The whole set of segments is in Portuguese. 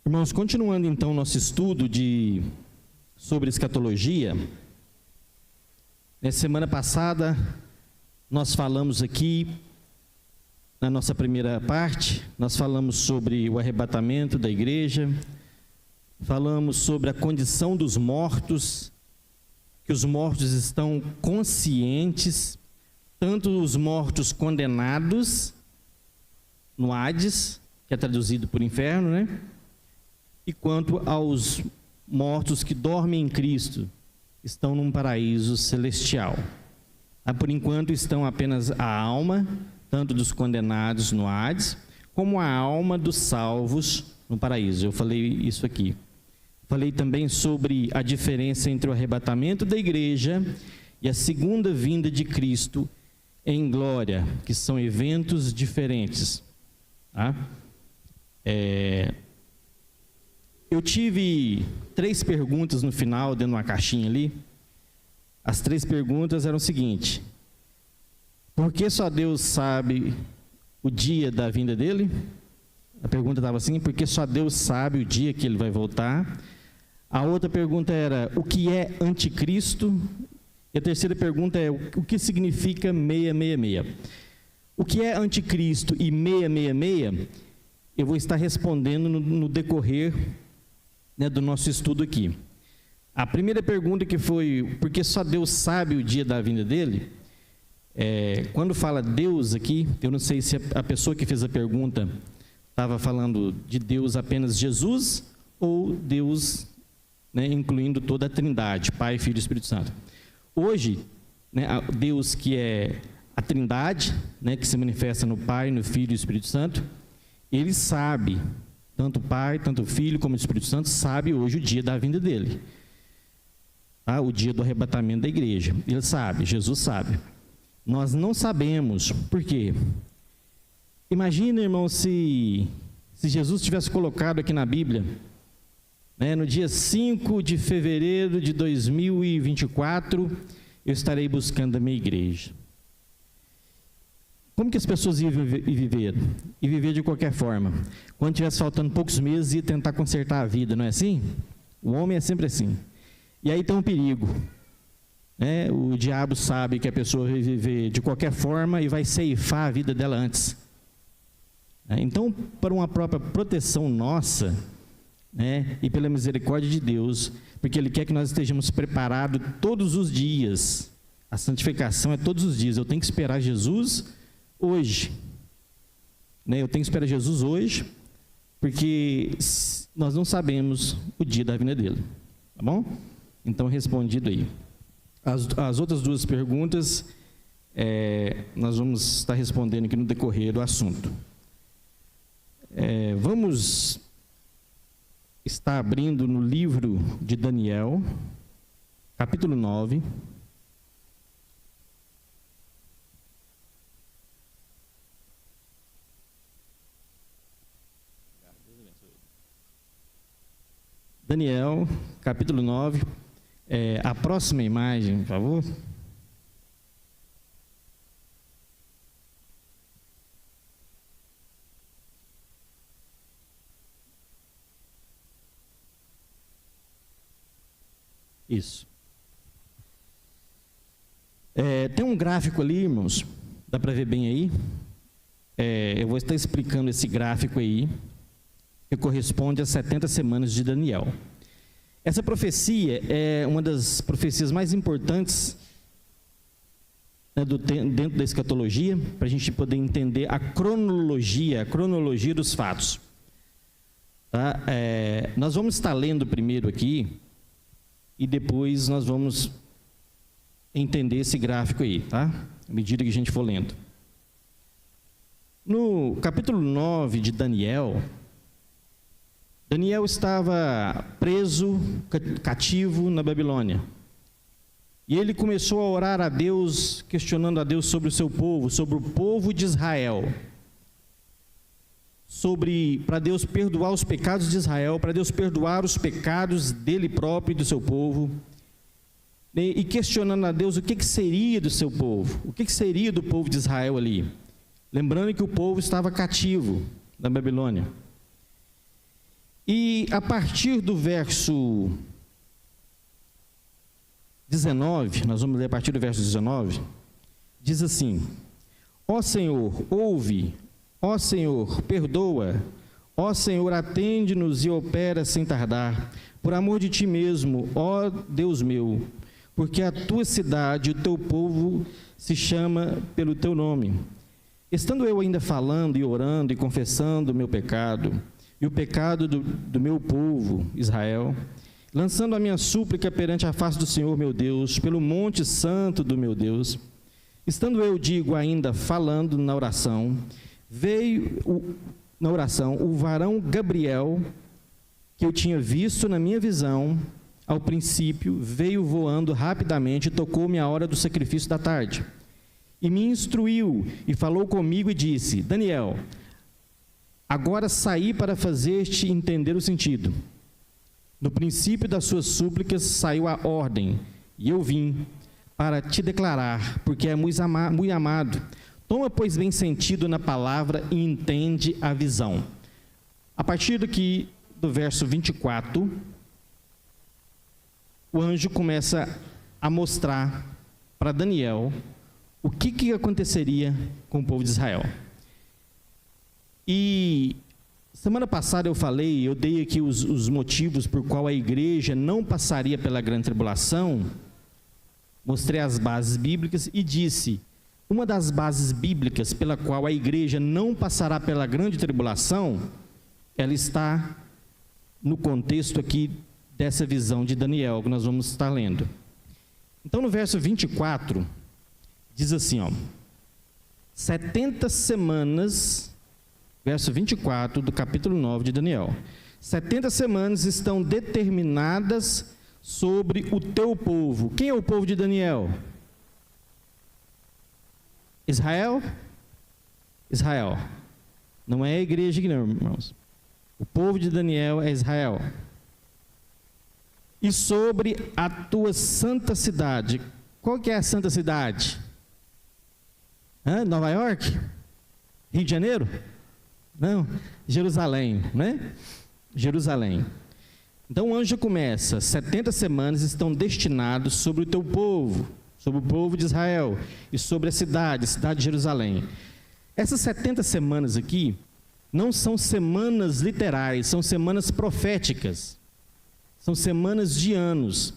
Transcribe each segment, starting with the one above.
Irmãos, continuando então nosso estudo sobre escatologia, na semana passada nós falamos aqui, na nossa primeira parte, nós falamos sobre o arrebatamento da igreja, falamos sobre a condição dos mortos, que os mortos estão conscientes, tanto os mortos condenados no Hades, que é traduzido por inferno, né? E quanto aos mortos que dormem em Cristo, estão num paraíso celestial. Por enquanto estão apenas a alma, tanto dos condenados no Hades, como a alma dos salvos no paraíso. Eu falei isso aqui. Falei também sobre a diferença entre o arrebatamento da igreja e a segunda vinda de Cristo em glória, que são eventos diferentes. Tá? Eu tive 3 perguntas no final, dentro de uma caixinha ali. As 3 perguntas eram o seguinte: por que só Deus sabe o dia da vinda dele? A pergunta estava assim: porque só Deus sabe o dia que ele vai voltar. A outra pergunta era: o que é anticristo? E a terceira pergunta é: o que significa 666? O que é anticristo e 666, eu vou estar respondendo no decorrer, né, do nosso estudo aqui. A primeira pergunta, que foi: por que só Deus sabe o dia da vinda dele? Quando fala Deus aqui, eu não sei se a pessoa que fez a pergunta estava falando de Deus apenas Jesus, ou Deus, né, incluindo toda a Trindade, Pai, Filho e Espírito Santo. Hoje, né, Deus, que é a Trindade, né, que se manifesta no Pai, no Filho e no Espírito Santo, ele sabe, tanto o Pai, tanto o Filho como o Espírito Santo, sabe hoje o dia da vinda dele. Tá? O dia do arrebatamento da igreja. Ele sabe, Jesus sabe. Nós não sabemos. Por quê? Imagina, irmão, se Jesus tivesse colocado aqui na Bíblia, né, no dia 5 de fevereiro de 2024, eu estarei buscando a minha igreja. Como que as pessoas iam viver? E viver de qualquer forma. Quando tivesse faltando poucos meses, ia tentar consertar a vida, não é assim? O homem é sempre assim. E aí tem um perigo. Né? O diabo sabe que a pessoa vai viver de qualquer forma e vai ceifar a vida dela antes. Então, para uma própria proteção nossa, né, e pela misericórdia de Deus, porque Ele quer que nós estejamos preparados todos os dias. A santificação é todos os dias. Eu tenho que esperar Jesus hoje. Né? Eu tenho que esperar Jesus hoje, porque nós não sabemos o dia da vinda dele. Tá bom? Então, respondido aí. As outras 2 perguntas, nós vamos estar respondendo aqui no decorrer do assunto. Vamos estar abrindo no livro de Daniel, capítulo 9. Daniel, capítulo 9. A próxima imagem, por favor. Isso. Tem um gráfico ali, irmãos, dá para ver bem aí. Eu vou estar explicando esse gráfico aí, que corresponde às 70 semanas de Daniel. Essa profecia é uma das profecias mais importantes, né, dentro da escatologia, para a gente poder entender a cronologia dos fatos. Tá? Nós vamos estar lendo primeiro aqui, e depois nós vamos entender esse gráfico aí, tá? À medida que a gente for lendo. No capítulo 9 de Daniel, Daniel estava preso, cativo na Babilônia. E ele começou a orar a Deus, questionando a Deus sobre o seu povo, sobre o povo de Israel. Para Deus perdoar os pecados de Israel, para Deus perdoar os pecados dele próprio e do seu povo. E questionando a Deus o que seria do seu povo, o que seria do povo de Israel ali. Lembrando que o povo estava cativo na Babilônia. E E a partir do verso 19, nós vamos ler a partir do verso 19, diz assim: Ó Senhor, ouve, ó Senhor, perdoa, ó Senhor, atende-nos e opera sem tardar, por amor de ti mesmo, ó Deus meu, porque a tua cidade, o teu povo se chama pelo teu nome. Estando eu ainda falando e orando e confessando o meu pecado, e o pecado do meu povo, Israel, lançando a minha súplica perante a face do Senhor, meu Deus, pelo monte santo do meu Deus, estando eu, digo, ainda falando na oração, veio o varão Gabriel, que eu tinha visto na minha visão, ao princípio, veio voando rapidamente e tocou-me a hora do sacrifício da tarde. E me instruiu e falou comigo e disse: Daniel, agora saí para fazer-te entender o sentido. No princípio das suas súplicas saiu a ordem, e eu vim para te declarar, porque é muito amado. Toma, pois, bem sentido na palavra e entende a visão. A partir daqui, do verso 24, o anjo começa a mostrar para Daniel o que aconteceria com o povo de Israel. E semana passada eu dei aqui os motivos por qual a igreja não passaria pela grande tribulação, mostrei as bases bíblicas e disse: uma das bases bíblicas pela qual a igreja não passará pela grande tribulação, ela está no contexto aqui dessa visão de Daniel, que nós vamos estar lendo. Então, no verso 24, diz assim, 70 semanas, verso 24 do capítulo 9 de Daniel. 70 semanas estão determinadas sobre o teu povo. Quem é o povo de Daniel? Israel? Israel. Não é a igreja aqui não, irmãos. O povo de Daniel é Israel. E sobre a tua santa cidade. Qual que é a santa cidade? Nova York? Rio de Janeiro? Não, Jerusalém, né? Jerusalém. Então o anjo começa: 70 semanas estão destinados sobre o teu povo, sobre o povo de Israel e sobre a cidade de Jerusalém. Essas 70 semanas aqui não são semanas literais, são semanas proféticas. São semanas de anos.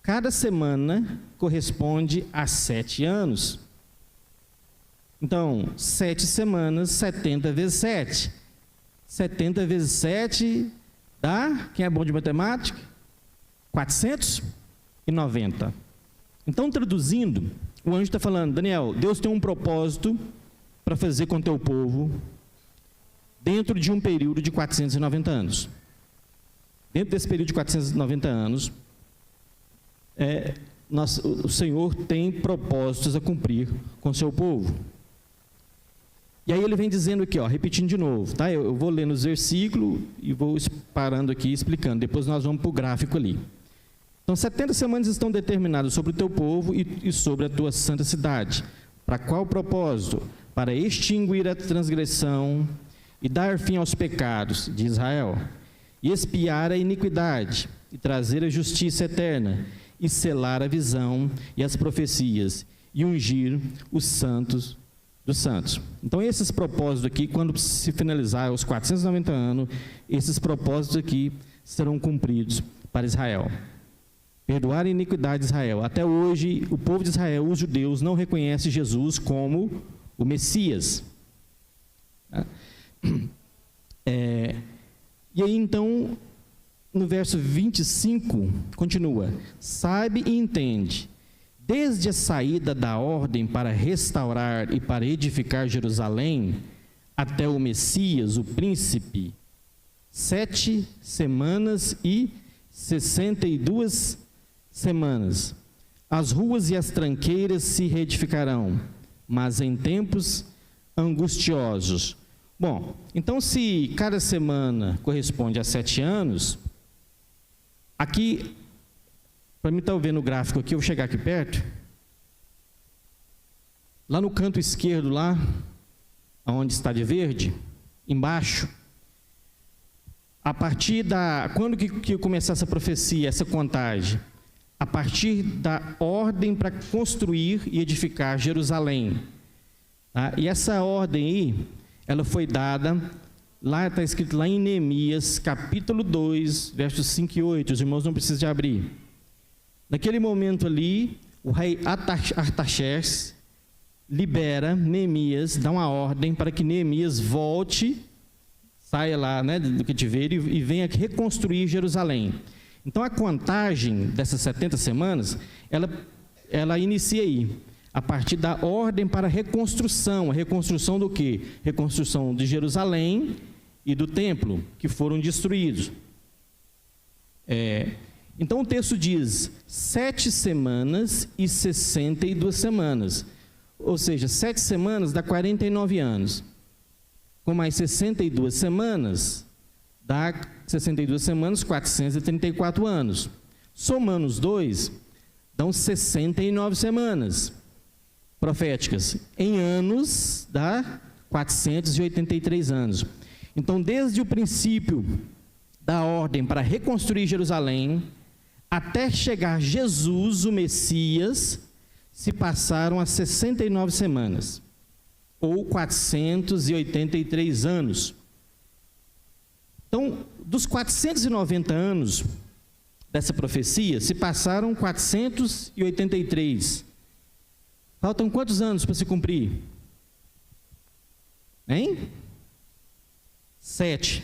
Cada semana corresponde a 7 anos. Então, 7 semanas, 70 vezes 7. 70 vezes 7 dá, quem é bom de matemática? 490. Então, traduzindo, o anjo está falando: Daniel, Deus tem um propósito para fazer com o teu povo dentro de um período de 490 anos. Dentro desse período de 490 anos, o Senhor tem propósitos a cumprir com o seu povo. E aí ele vem dizendo aqui, repetindo de novo, tá? Eu vou lendo os versículos e vou parando aqui, explicando. Depois nós vamos para o gráfico ali. Então, 70 semanas estão determinadas sobre o teu povo e sobre a tua santa cidade. Para qual propósito? Para extinguir a transgressão e dar fim aos pecados de Israel, e expiar a iniquidade, e trazer a justiça eterna, e selar a visão e as profecias, e ungir os santos dos santos. Então, esses propósitos aqui, quando se finalizar os 490 anos, esses propósitos aqui serão cumpridos para Israel. Perdoar a iniquidade de Israel. Até hoje, o povo de Israel, os judeus, não reconhecem Jesus como o Messias. E aí, então, no verso 25, continua: sabe e entende, desde a saída da ordem para restaurar e para edificar Jerusalém, até o Messias, o príncipe, 7 semanas e 62 semanas. As ruas e as tranqueiras se reedificarão, mas em tempos angustiosos. Bom, então se cada semana corresponde a 7 anos, aqui, para mim estar vendo o gráfico aqui, eu vou chegar aqui perto, lá no canto esquerdo, lá, onde está de verde, embaixo, A partir quando que começar essa profecia, essa contagem? A partir da ordem para construir e edificar Jerusalém. Tá? E essa ordem aí, ela foi dada, lá está escrito lá em Neemias, capítulo 2, versos 5 e 8, os irmãos não precisam de abrir. Naquele momento ali, o rei Artaxerxes libera Neemias, dá uma ordem para que Neemias volte, saia lá, né, do cativeiro e venha reconstruir Jerusalém. Então a contagem dessas 70 semanas, ela inicia aí, a partir da ordem para reconstrução. A reconstrução do quê? Reconstrução de Jerusalém e do templo, que foram destruídos. Então o texto diz 7 semanas e 62 semanas. Ou seja, 7 semanas dá 49 anos. Com mais 62 semanas, dá 62 semanas, 434 anos. Somando os dois, dão 69 semanas proféticas. Em anos, dá 483 anos. Então, desde o princípio da ordem para reconstruir Jerusalém, até chegar Jesus, o Messias, se passaram as 69 semanas, ou 483 anos. Então, dos 490 anos dessa profecia, se passaram 483. Faltam quantos anos para se cumprir? Hein? 7.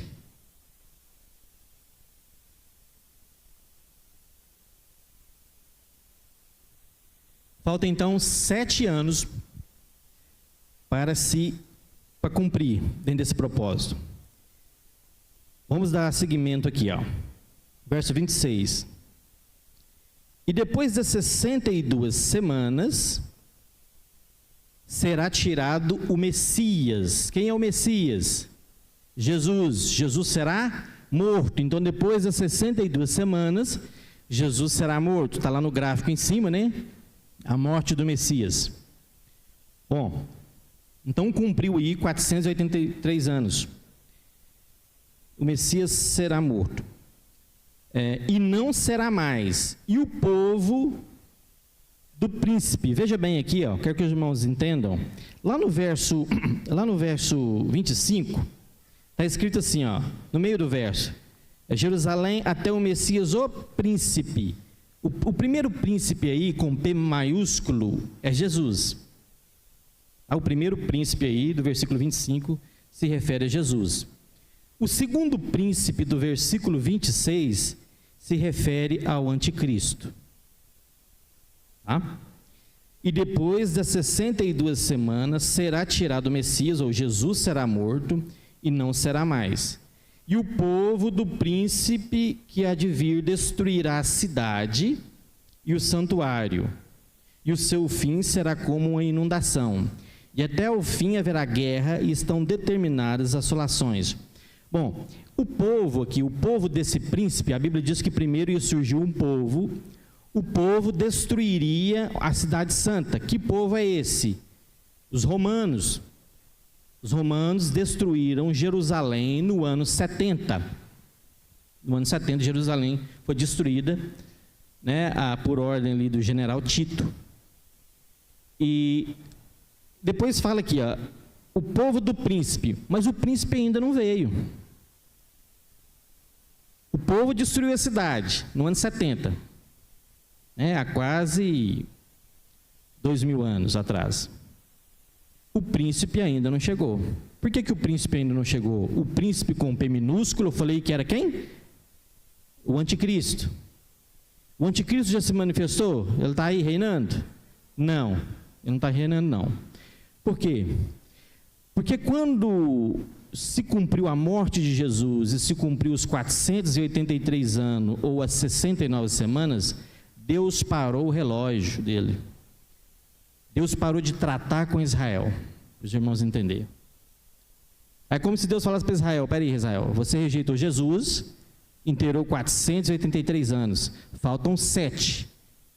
Faltam então 7 anos para cumprir dentro desse propósito. Vamos dar seguimento aqui, ó. Verso 26. E depois das 62 semanas, será tirado o Messias. Quem é o Messias? Jesus. Jesus será morto. Então, depois das 62 semanas, Jesus será morto. Está lá no gráfico em cima, né? A morte do Messias. Bom, então cumpriu aí 483 anos. O Messias será morto. E não será mais. E o povo do príncipe, veja bem aqui, ó, quero que os irmãos entendam. Lá no verso 25, está escrito assim, ó, no meio do verso: Jerusalém até o Messias, o príncipe. O primeiro príncipe aí, com P maiúsculo, é Jesus. O primeiro príncipe aí, do versículo 25, se refere a Jesus. O segundo príncipe, do versículo 26, se refere ao anticristo. Tá? E depois das 62 semanas, será tirado o Messias, ou Jesus será morto, e não será mais. E o povo do príncipe que há de vir destruirá a cidade e o santuário, e o seu fim será como uma inundação. E até o fim haverá guerra, e estão determinadas assolações. Bom, o povo aqui, o povo desse príncipe, a Bíblia diz que primeiro ia surgir um povo, o povo destruiria a cidade santa. Que povo é esse? Os romanos. Os romanos destruíram Jerusalém no ano 70. No ano 70, Jerusalém foi destruída, né, por ordem ali do general Tito. E depois fala aqui, ó, o povo do príncipe, mas o príncipe ainda não veio. O povo destruiu a cidade no ano 70, há quase 2000 anos atrás. O príncipe ainda não chegou. Por que o príncipe ainda não chegou? O príncipe com P minúsculo, eu falei que era quem? O anticristo. O anticristo já se manifestou? Ele está aí reinando? Não, ele não está reinando não. Por quê? Porque quando se cumpriu a morte de Jesus e se cumpriu os 483 anos ou as 69 semanas, Deus parou o relógio dele. Deus parou de tratar com Israel, para os irmãos entenderem. É como se Deus falasse para Israel: peraí, Israel, você rejeitou Jesus, inteirou 483 anos, faltam 7.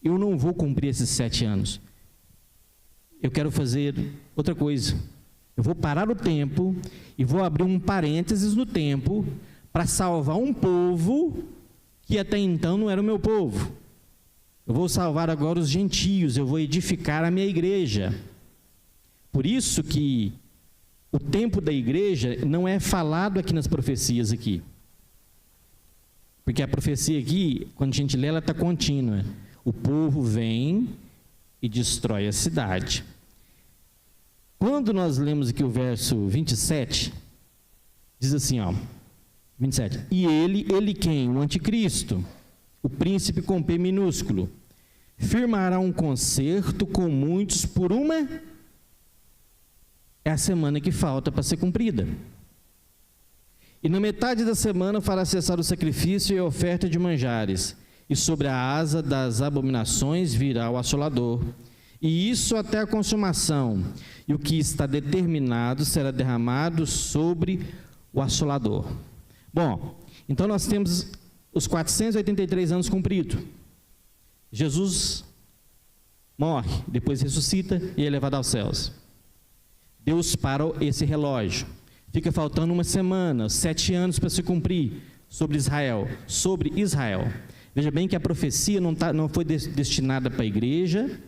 Eu não vou cumprir esses 7 anos. Eu quero fazer outra coisa. Eu vou parar o tempo e vou abrir um parênteses no tempo para salvar um povo que até então não era o meu povo. Eu vou salvar agora os gentios, eu vou edificar a minha igreja. Por isso que o tempo da igreja não é falado aqui nas profecias aqui. Porque a profecia aqui, quando a gente lê, ela está contínua. O povo vem e destrói a cidade. Quando nós lemos aqui o verso 27, diz assim, ó, 27. E ele quem? O anticristo, o príncipe com P minúsculo, firmará um concerto com muitos por uma... É a semana que falta para ser cumprida. E na metade da semana fará cessar o sacrifício e a oferta de manjares, e sobre a asa das abominações virá o assolador. E isso até a consumação, e o que está determinado será derramado sobre o assolador. Bom, então nós temos os 483 anos cumpridos. Jesus morre, depois ressuscita e é levado aos céus. Deus para esse relógio. Fica faltando uma semana, 7 anos para se cumprir sobre Israel. Veja bem que a profecia não foi destinada para a igreja.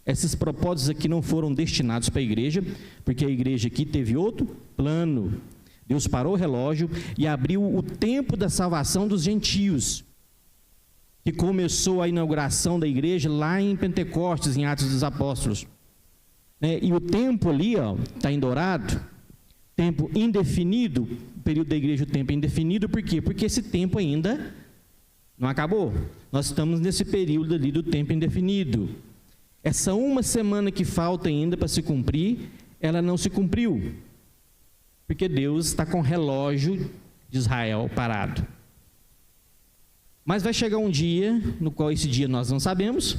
Esses propósitos aqui não foram destinados para a igreja, porque a igreja aqui teve outro plano. Deus parou o relógio e abriu o tempo da salvação dos gentios, que começou a inauguração da igreja lá em Pentecostes, em Atos dos Apóstolos. E o tempo ali está em dourado, tempo indefinido, o período da igreja, o tempo indefinido, por quê? Porque esse tempo ainda não acabou. Nós estamos nesse período ali do tempo indefinido. Essa uma semana que falta ainda para se cumprir, ela não se cumpriu, porque Deus está com o relógio de Israel parado. Mas vai chegar um dia, no qual esse dia nós não sabemos,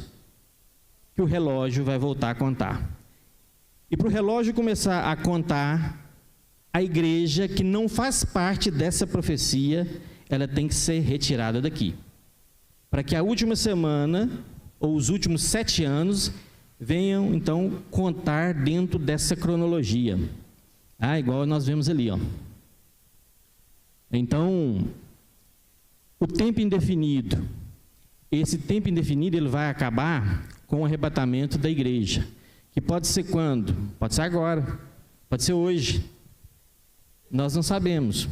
que o relógio vai voltar a contar. E para o relógio começar a contar, a igreja que não faz parte dessa profecia, ela tem que ser retirada daqui. Para que a última semana, ou os últimos 7 anos, venham então contar dentro dessa cronologia. Igual nós vemos ali, ó. Então, o tempo indefinido, esse tempo indefinido ele vai acabar com o arrebatamento da igreja. Que pode ser quando? Pode ser agora, pode ser hoje. Nós não sabemos.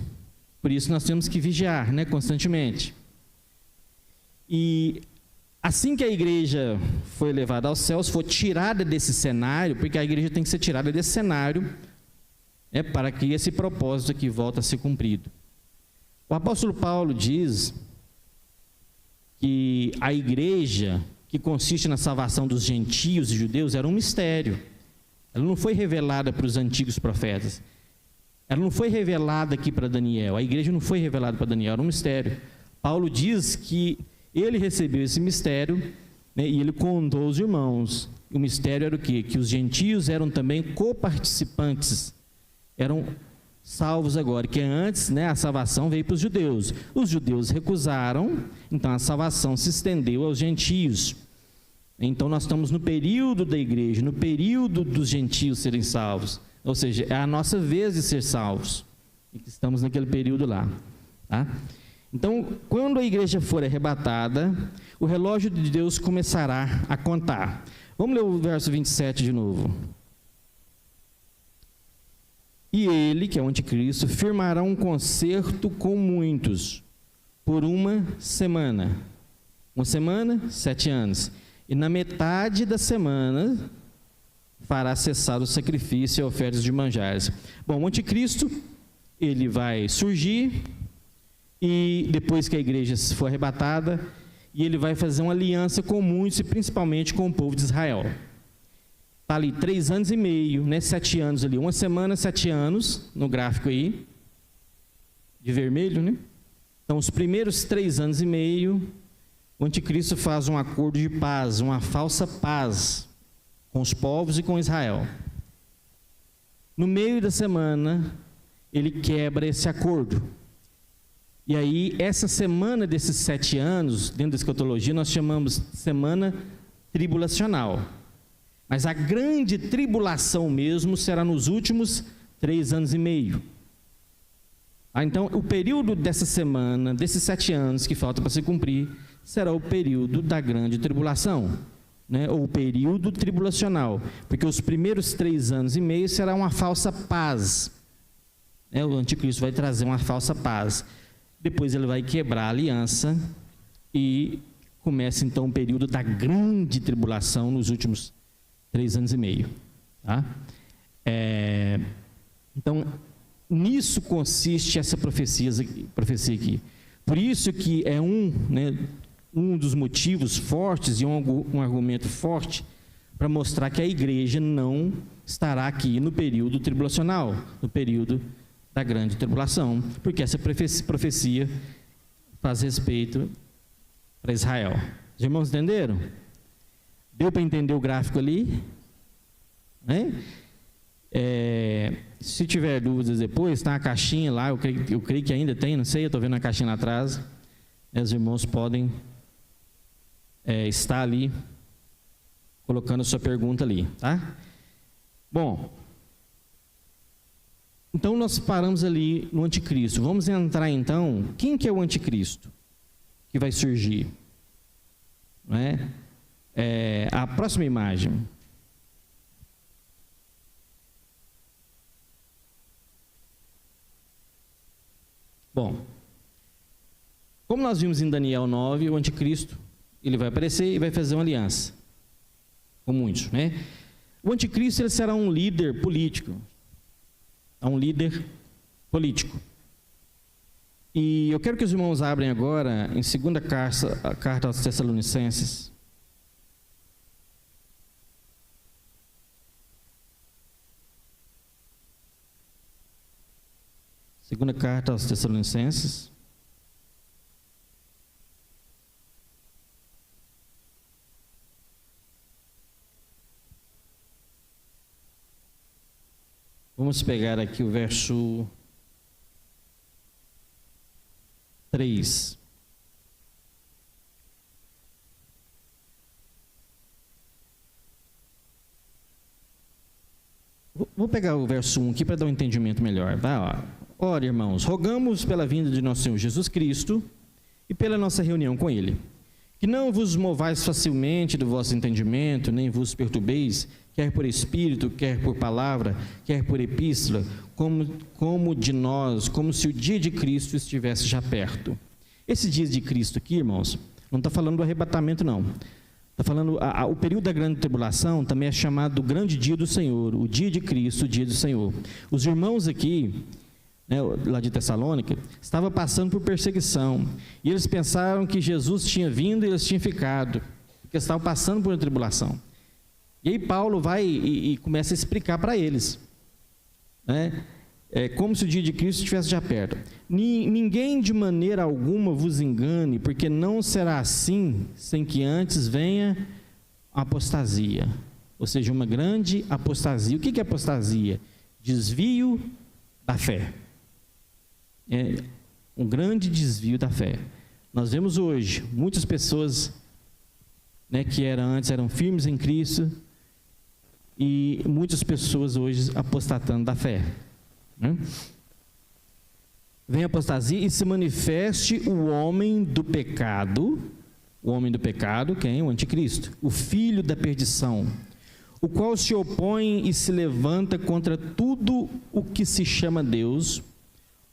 Por isso nós temos que vigiar, constantemente. E assim que a igreja foi levada aos céus, foi tirada desse cenário, porque a igreja tem que ser tirada desse cenário, para que esse propósito aqui volte a ser cumprido. O apóstolo Paulo diz que a igreja, que consiste na salvação dos gentios e judeus, era um mistério. Ela não foi revelada para os antigos profetas. Ela não foi revelada aqui para Daniel. A igreja não foi revelada para Daniel, era um mistério. Paulo diz que ele recebeu esse mistério, e ele contou aos irmãos. O mistério era o quê? Que os gentios eram também coparticipantes, eram salvos agora, que antes a salvação veio para os judeus. Os judeus recusaram, então a salvação se estendeu aos gentios. Então nós estamos no período da igreja, no período dos gentios serem salvos. Ou seja, é a nossa vez de ser salvos. Estamos naquele período lá. Tá? Então, quando a igreja for arrebatada, o relógio de Deus começará a contar. Vamos ler o verso 27 de novo. E ele, que é o anticristo, firmará um concerto com muitos, por uma semana. Uma semana, 7 anos. E na metade da semana, fará cessar o sacrifício e ofertas de manjares. Bom, o anticristo, ele vai surgir, e depois que a igreja for arrebatada, e ele vai fazer uma aliança com muitos, e principalmente com o povo de Israel. Está ali 3 anos e meio, 7 anos ali, uma semana, 7 anos, no gráfico aí, de vermelho, Então, os primeiros 3 anos e meio, o anticristo faz um acordo de paz, uma falsa paz, com os povos e com Israel. No meio da semana, ele quebra esse acordo. E aí, essa semana desses 7 anos, dentro da escatologia, nós chamamos de semana tribulacional. Mas a grande tribulação mesmo será nos últimos 3 anos e meio. Então, o período dessa semana, desses 7 anos que faltam para se cumprir, será o período da grande tribulação, né? Ou o período tribulacional, porque os primeiros 3 anos e meio será uma falsa paz, né? O anticristo vai trazer uma falsa paz, depois ele vai quebrar a aliança e começa então o período da grande tribulação nos últimos 3 anos e meio, tá? Então, nisso consiste essa profecia aqui. Por isso que é um dos motivos fortes e um argumento forte para mostrar que a igreja não estará aqui no período tribulacional, no período da grande tribulação, porque essa profecia faz respeito para Israel. Os irmãos entenderam? Deu para entender o gráfico ali? Se tiver dúvidas depois, está a caixinha lá, eu creio que ainda tem, não sei, eu estou vendo a caixinha lá atrás. Os irmãos podem estar ali, colocando a sua pergunta ali, tá? Bom, então nós paramos ali no anticristo. Vamos entrar então, quem que é o anticristo que vai surgir? A próxima imagem. Bom, como nós vimos em Daniel 9, o anticristo, ele vai aparecer e vai fazer uma aliança com muitos, né? O anticristo, ele será um líder político, E eu quero que os irmãos abrem agora em 2ª carta aos Tessalonicenses. Segunda carta aos Tessalonicenses. Vamos pegar aqui o verso 3. Vou pegar o verso 1 aqui para dar um entendimento melhor. Vai lá. Ora, irmãos, rogamos pela vinda de nosso Senhor Jesus Cristo e pela nossa reunião com Ele, que não vos movais facilmente do vosso entendimento, nem vos perturbeis, quer por espírito, quer por palavra, quer por epístola, como de nós, como se o dia de Cristo estivesse já perto. Esse dia de Cristo aqui, irmãos, não está falando do arrebatamento, não. Está falando, o período da grande tribulação também é chamado do grande dia do Senhor, o dia de Cristo, o dia do Senhor. Os irmãos aqui, lá de Tessalônica, estavam passando por perseguição, e eles pensaram que Jesus tinha vindo e eles tinham ficado, porque estavam passando por uma tribulação. E aí Paulo vai e começa a explicar para eles, como se o dia de Cristo estivesse já perto. Ninguém de maneira alguma vos engane, porque não será assim sem que antes venha a apostasia, ou seja, uma grande apostasia. O que é apostasia? Desvio da fé. Um grande desvio da fé. Nós vemos hoje muitas pessoas que antes eram firmes em Cristo, e muitas pessoas hoje apostatando da fé. Vem a apostasia e se manifeste o homem do pecado. O homem do pecado, quem? O anticristo, o filho da perdição, o qual se opõe e se levanta contra tudo o que se chama Deus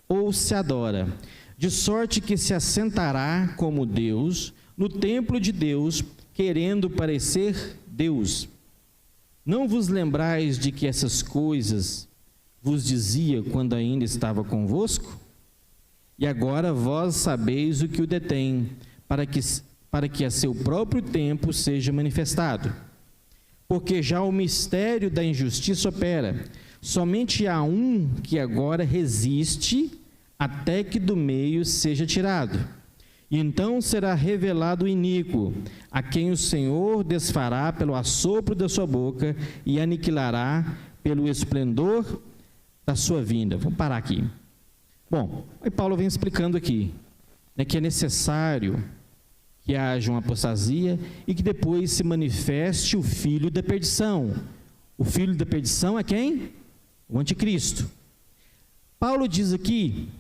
ou se adora, de sorte que se assentará como Deus no templo de Deus, querendo parecer Deus. Não vos lembrais de que essas coisas vos dizia quando ainda estava convosco? E agora vós sabeis o que o detém, para que a seu próprio tempo seja manifestado. Porque já o mistério da injustiça opera. Somente há um que agora resiste até que do meio seja tirado. E então será revelado o iníquo, a quem o Senhor desfará pelo assopro da sua boca e aniquilará pelo esplendor da sua vinda. Vamos parar aqui. Bom, aí Paulo vem explicando aqui, que é necessário que haja uma apostasia e que depois se manifeste o filho da perdição. O filho da perdição é quem? O anticristo. Paulo diz aqui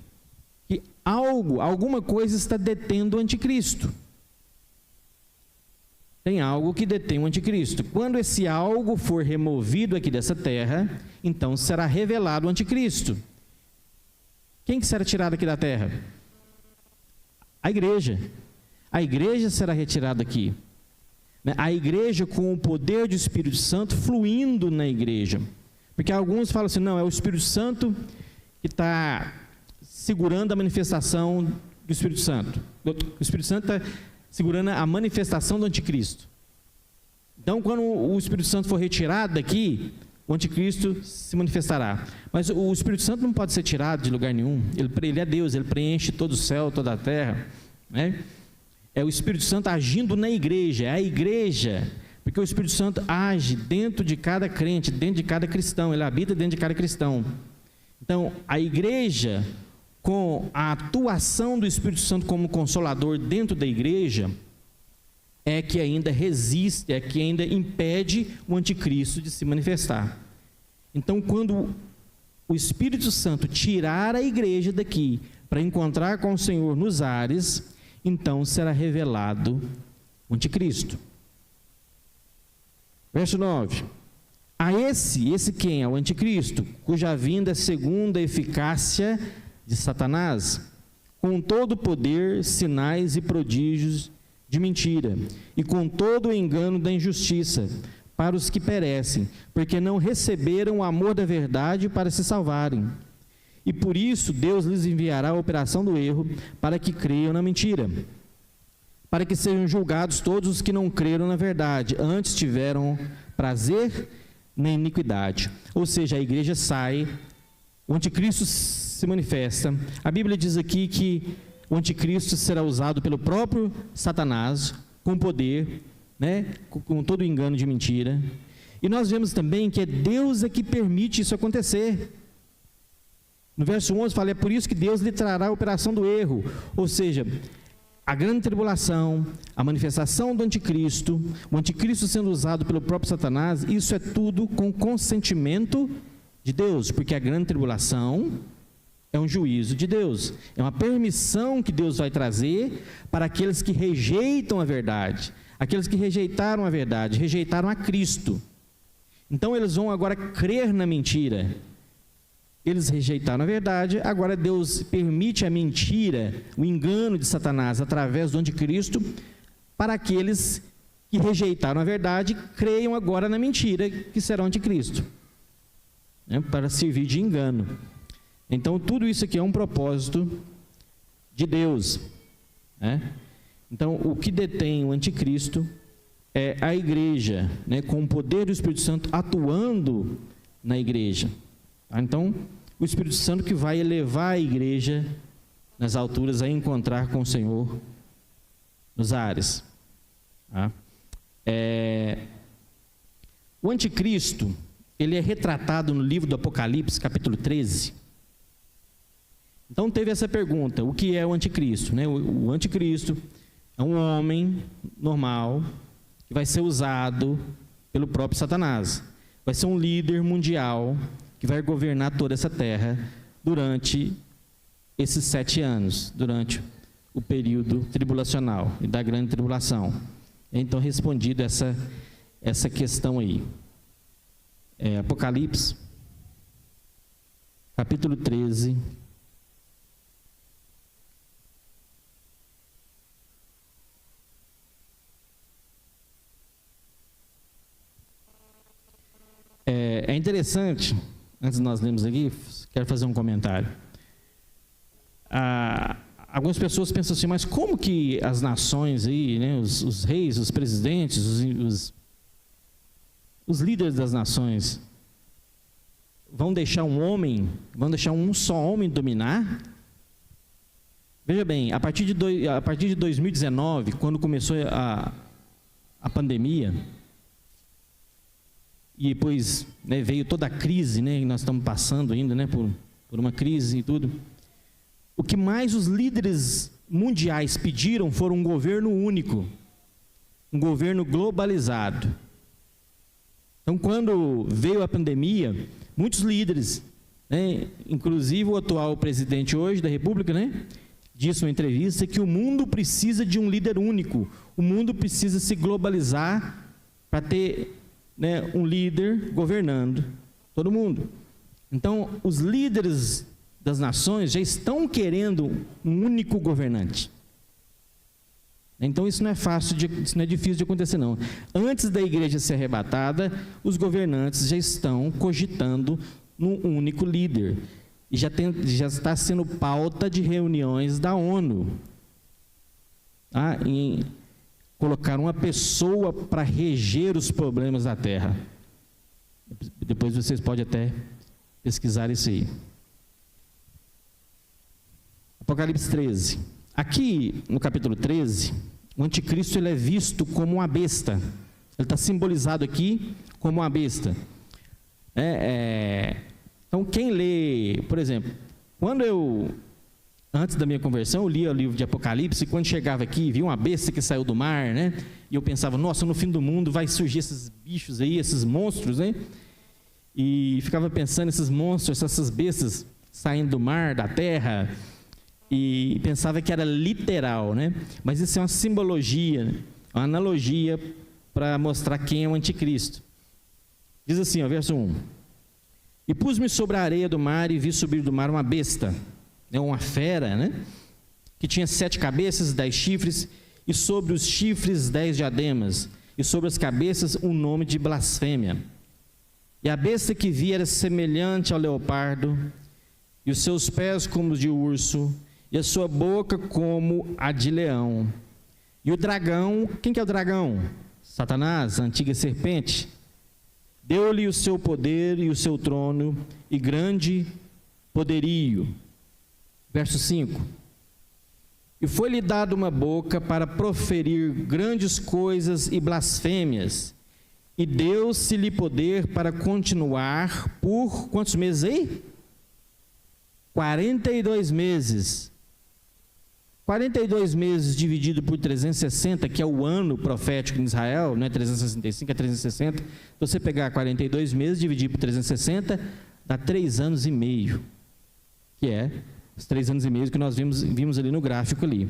alguma coisa está detendo o anticristo. Tem algo que detém o anticristo. Quando esse algo for removido aqui dessa terra, então será revelado o anticristo. Quem que será tirado aqui da terra? A igreja. A igreja será retirada aqui. A igreja com o poder do Espírito Santo fluindo na igreja. Porque alguns falam assim, não, é o Espírito Santo que está segurando a manifestação do Espírito Santo. O Espírito Santo está segurando a manifestação do anticristo. Então, quando o Espírito Santo for retirado daqui, o anticristo se manifestará. Mas o Espírito Santo não pode ser tirado de lugar nenhum. Ele é Deus, ele preenche todo o céu, toda a terra, né? É o Espírito Santo agindo na igreja, é a igreja, porque o Espírito Santo age dentro de cada crente, dentro de cada cristão, ele habita dentro de cada cristão. Então, a igreja, com a atuação do Espírito Santo como consolador dentro da igreja, é que ainda resiste, é que ainda impede o anticristo de se manifestar. Então, quando o Espírito Santo tirar a igreja daqui para encontrar com o Senhor nos ares, então será revelado o anticristo. Verso 9. A esse quem é o anticristo, cuja vinda é segundo a eficácia de Satanás, com todo o poder, sinais e prodígios de mentira, e com todo o engano da injustiça, para os que perecem, porque não receberam o amor da verdade para se salvarem. E por isso Deus lhes enviará a operação do erro, para que creiam na mentira, para que sejam julgados todos os que não creram na verdade, antes tiveram prazer na iniquidade. Ou seja, a igreja sai, o anticristo se manifesta. A Bíblia diz aqui que o anticristo será usado pelo próprio Satanás, com poder, né, com todo o engano de mentira. E nós vemos também que é Deus que permite isso acontecer. No verso 11 fala, é por isso que Deus lhe trará a operação do erro, ou seja, a grande tribulação, a manifestação do anticristo, o anticristo sendo usado pelo próprio Satanás, isso é tudo com consentimento de Deus, porque a grande tribulação é um juízo de Deus, é uma permissão que Deus vai trazer para aqueles que rejeitam a verdade, aqueles que rejeitaram a verdade, rejeitaram a Cristo. Então eles vão agora crer na mentira. Eles rejeitaram a verdade, agora Deus permite a mentira, o engano de Satanás através do anticristo, para aqueles que rejeitaram a verdade, creiam agora na mentira, que será o anticristo, né, para servir de engano. Então tudo isso aqui é um propósito de Deus, né? Então o que detém o anticristo é a igreja, né, com o poder do Espírito Santo atuando na igreja. Então, o Espírito Santo que vai elevar a igreja nas alturas a encontrar com o Senhor nos ares. Tá? O anticristo, ele é retratado no livro do Apocalipse, capítulo 13. Então, teve essa pergunta, o que é o anticristo? Né? O anticristo é um homem normal que vai ser usado pelo próprio Satanás. Vai ser um líder mundial que vai governar toda essa terra durante esses 7 anos, durante o período tribulacional e da grande tribulação. Então, respondido essa questão aí. Apocalipse, capítulo 13. É interessante, antes de nós lermos aqui, quero fazer um comentário. Algumas pessoas pensam assim, mas como que as nações aí, né, os reis, os presidentes, os líderes das nações vão deixar um só homem dominar? Veja bem, a partir de 2019, quando começou a pandemia, e depois, né, veio toda a crise, né, que nós estamos passando ainda, né, por uma crise e tudo. O que mais os líderes mundiais pediram foi um governo único, um governo globalizado. Então, quando veio a pandemia, muitos líderes, né, inclusive o atual presidente hoje da República, né, disse numa entrevista que o mundo precisa de um líder único, o mundo precisa se globalizar para ter, né, um líder governando todo mundo. Então, os líderes das nações já estão querendo um único governante. Então, isso não é fácil, isso não é difícil de acontecer, não. Antes da igreja ser arrebatada, os governantes já estão cogitando num único líder. E já está sendo pauta de reuniões da ONU. Em colocar uma pessoa para reger os problemas da terra. Depois vocês podem até pesquisar isso aí. Apocalipse 13. Aqui, no capítulo 13, o anticristo ele é visto como uma besta. Ele está simbolizado aqui como uma besta. Então, quem lê, por exemplo, antes da minha conversão, eu lia o livro de Apocalipse, e quando chegava aqui, via uma besta que saiu do mar, né? E eu pensava, nossa, no fim do mundo vai surgir esses bichos aí, esses monstros, né? E ficava pensando nesses monstros, essas bestas saindo do mar, da terra, e pensava que era literal, né? Mas isso é uma simbologia, uma analogia para mostrar quem é o anticristo. Diz assim, verso 1: E pus-me sobre a areia do mar e vi subir do mar uma besta, uma fera, né? Que tinha 7 cabeças, 10 chifres, e sobre os chifres 10 diademas, e sobre as cabeças um nome de blasfêmia. E a besta que vi era semelhante ao leopardo, e os seus pés como os de urso, e a sua boca como a de leão. E o dragão, quem que é o dragão? Satanás, a antiga serpente. Deu-lhe o seu poder e o seu trono e grande poderio. Verso 5. E foi-lhe dado uma boca para proferir grandes coisas e blasfêmias. E deu-se-lhe poder para continuar por quantos meses aí? 42 meses. 42 meses dividido por 360, que é o ano profético em Israel, não é 365, é 360. Se você pegar 42 meses, dividir por 360, dá 3 anos e meio. Que é os 3 anos e meio que nós vimos ali no gráfico ali.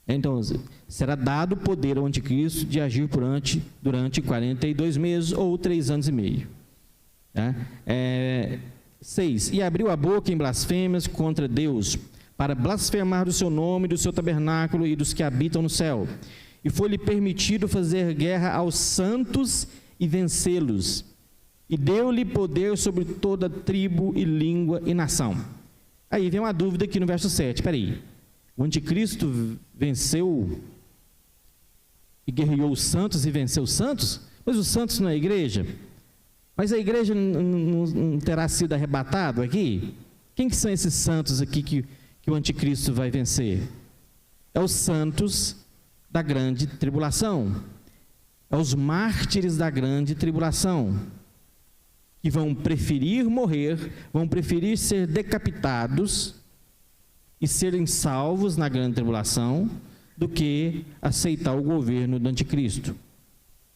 Então, será dado poder ao anticristo de agir durante 42 meses ou 3 anos e meio. Tá? 6. E abriu a boca em blasfêmias contra Deus, para blasfemar do seu nome, do seu tabernáculo e dos que habitam no céu. E foi-lhe permitido fazer guerra aos santos e vencê-los. E deu-lhe poder sobre toda tribo e língua e nação. Aí vem uma dúvida aqui no verso 7. Espera aí. O anticristo venceu e guerreou os santos e venceu os santos? Mas os santos não é a igreja? Mas a igreja não terá sido arrebatado aqui? Quem que são esses santos aqui que o anticristo vai vencer? É os santos da grande tribulação. É os mártires da grande tribulação, que vão preferir morrer, vão preferir ser decapitados e serem salvos na grande tribulação, do que aceitar o governo do anticristo.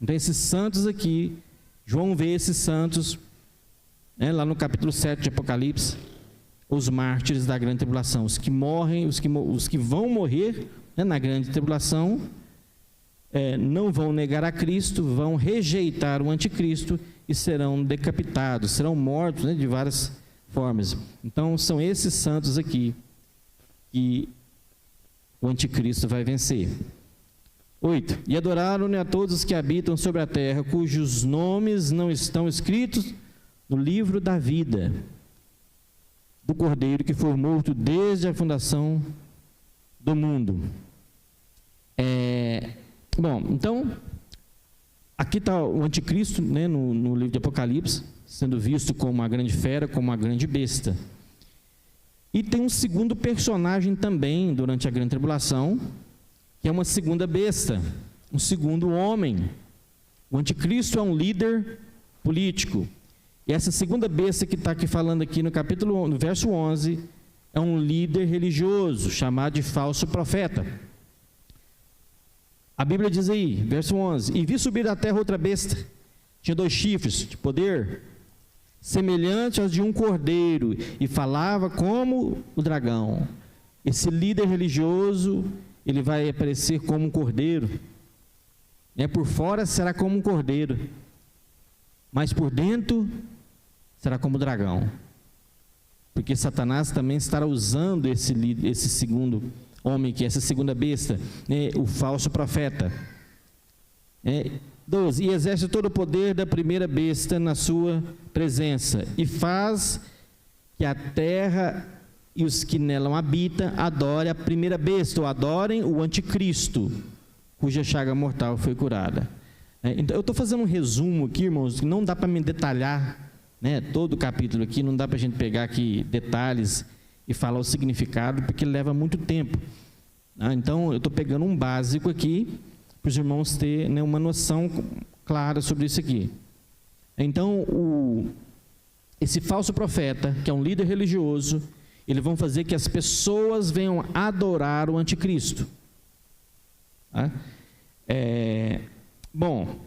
Então, esses santos aqui, João vê esses santos, lá no capítulo 7 de Apocalipse, os mártires da grande tribulação, os que morrem, os que vão morrer, na grande tribulação, não vão negar a Cristo, vão rejeitar o anticristo e serão decapitados, serão mortos, de várias formas. Então, são esses santos aqui que o anticristo vai vencer. 8. E adoraram-ne a todos os que habitam sobre a terra, cujos nomes não estão escritos no livro da vida do Cordeiro, que foi morto desde a fundação do mundo. Bom, então, aqui está o anticristo, no livro de Apocalipse, sendo visto como uma grande fera, como uma grande besta. E tem um segundo personagem também, durante a grande tribulação, que é uma segunda besta, um segundo homem. O anticristo é um líder político. E essa segunda besta que está aqui falando aqui no verso 11, é um líder religioso, chamado de falso profeta. A Bíblia diz aí, verso 11: E vi subir da terra outra besta, tinha 2 chifres de poder, semelhante aos de um cordeiro, e falava como o dragão. esse líder religioso, ele vai aparecer como um cordeiro. Por fora será como um cordeiro, mas por dentro será como um dragão. Porque Satanás também estará usando esse segundo homem, que é essa segunda besta, o falso profeta. 12. E exerce todo o poder da primeira besta na sua presença, e faz que a terra e os que nela habitam adorem a primeira besta, ou adorem o anticristo, cuja chaga mortal foi curada. Então, eu estou fazendo um resumo aqui, irmãos, que não dá para me detalhar, todo o capítulo aqui, não dá para a gente pegar aqui detalhes e falar o significado, porque leva muito tempo. Então, eu estou pegando um básico aqui, para os irmãos terem uma noção clara sobre isso aqui. Então, esse falso profeta, que é um líder religioso, eles vão fazer que as pessoas venham adorar o anticristo. Bom,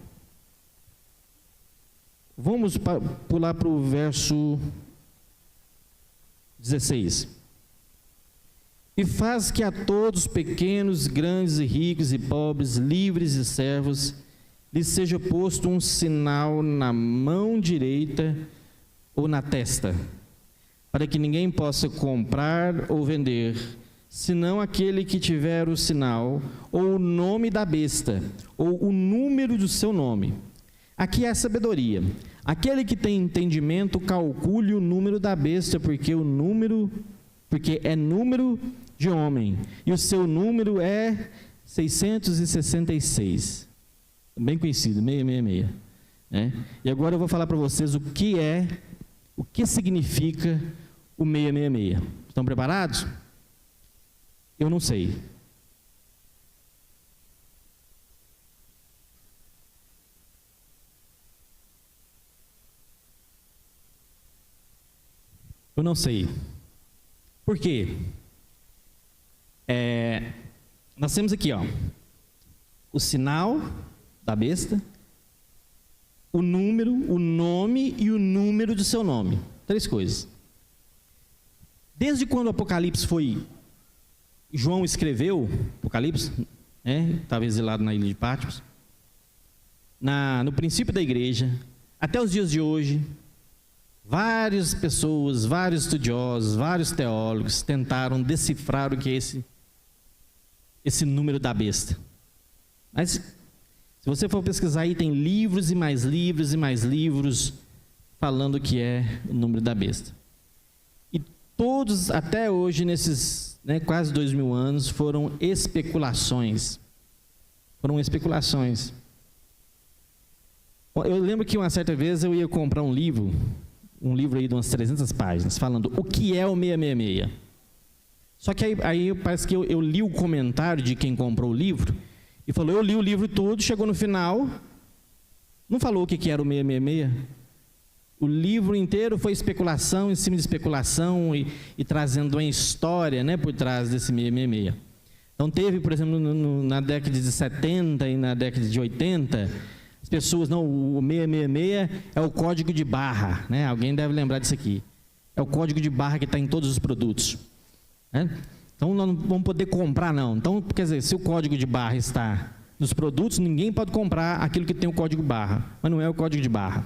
vamos pular para o verso 16. E faz que a todos, pequenos, grandes e ricos e pobres, livres e servos, lhes seja posto um sinal na mão direita ou na testa, para que ninguém possa comprar ou vender, senão aquele que tiver o sinal, ou o nome da besta, ou o número do seu nome. Aqui é a sabedoria. Aquele que tem entendimento, calcule o número da besta, porque é número de homem, e o seu número é 666, bem conhecido, 666. E agora eu vou falar para vocês o que significa o 666. Estão preparados? Eu não sei. Eu não sei. Por quê? Nós temos aqui, o sinal da besta, o número, o nome e o número do seu nome. 3 coisas. Desde quando o Apocalipse João escreveu Apocalipse, estava exilado na ilha de Patmos, no princípio da igreja, até os dias de hoje, várias pessoas, vários estudiosos, vários teólogos tentaram decifrar o que é esse número da besta. Mas, se você for pesquisar aí, tem livros e mais livros e mais livros falando o que é o número da besta. E todos, até hoje, nesses quase 2000 anos, foram especulações. Eu lembro que uma certa vez eu ia comprar um livro aí de umas 300 páginas, falando o que é o 666. Só que aí parece que eu li o comentário de quem comprou o livro, e falou, eu li o livro todo, chegou no final, não falou o que era o 666. O livro inteiro foi especulação em cima de especulação e trazendo uma história por trás desse 666. Então teve, por exemplo, na década de 70 e na década de 80, as pessoas, o 666 é o código de barra, Alguém deve lembrar disso aqui. É o código de barra que está em todos os produtos. Então nós não vamos poder comprar, não. Então, quer dizer, se o código de barra está nos produtos, ninguém pode comprar aquilo que tem o código barra, mas não é o código de barra.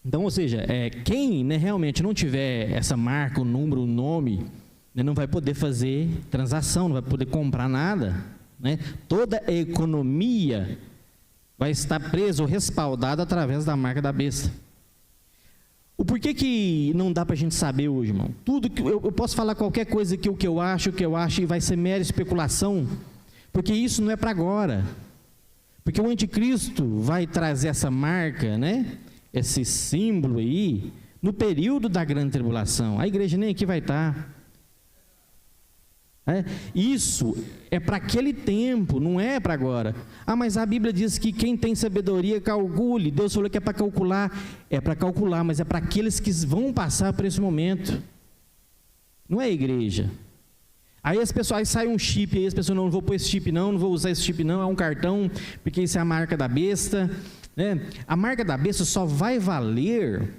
Então, ou seja, quem realmente não tiver essa marca, o número, o nome, não vai poder fazer transação, não vai poder comprar nada. Toda a economia vai estar presa ou respaldada através da marca da besta. O porquê que não dá para a gente saber hoje, irmão? Tudo que eu posso falar qualquer coisa que o que eu acho e vai ser mera especulação, porque isso não é para agora. Porque o anticristo vai trazer essa marca, esse símbolo aí, no período da grande tribulação. A igreja nem aqui vai estar. Isso é para aquele tempo, não é para agora. Mas a Bíblia diz que quem tem sabedoria calcule. Deus falou que é para calcular, mas é para aqueles que vão passar por esse momento. Não é a igreja. Aí as pessoas, sai um chip, aí as pessoas, não vou pôr esse chip não vou usar esse chip não, é um cartão, porque isso é a marca da besta. A marca da besta só vai valer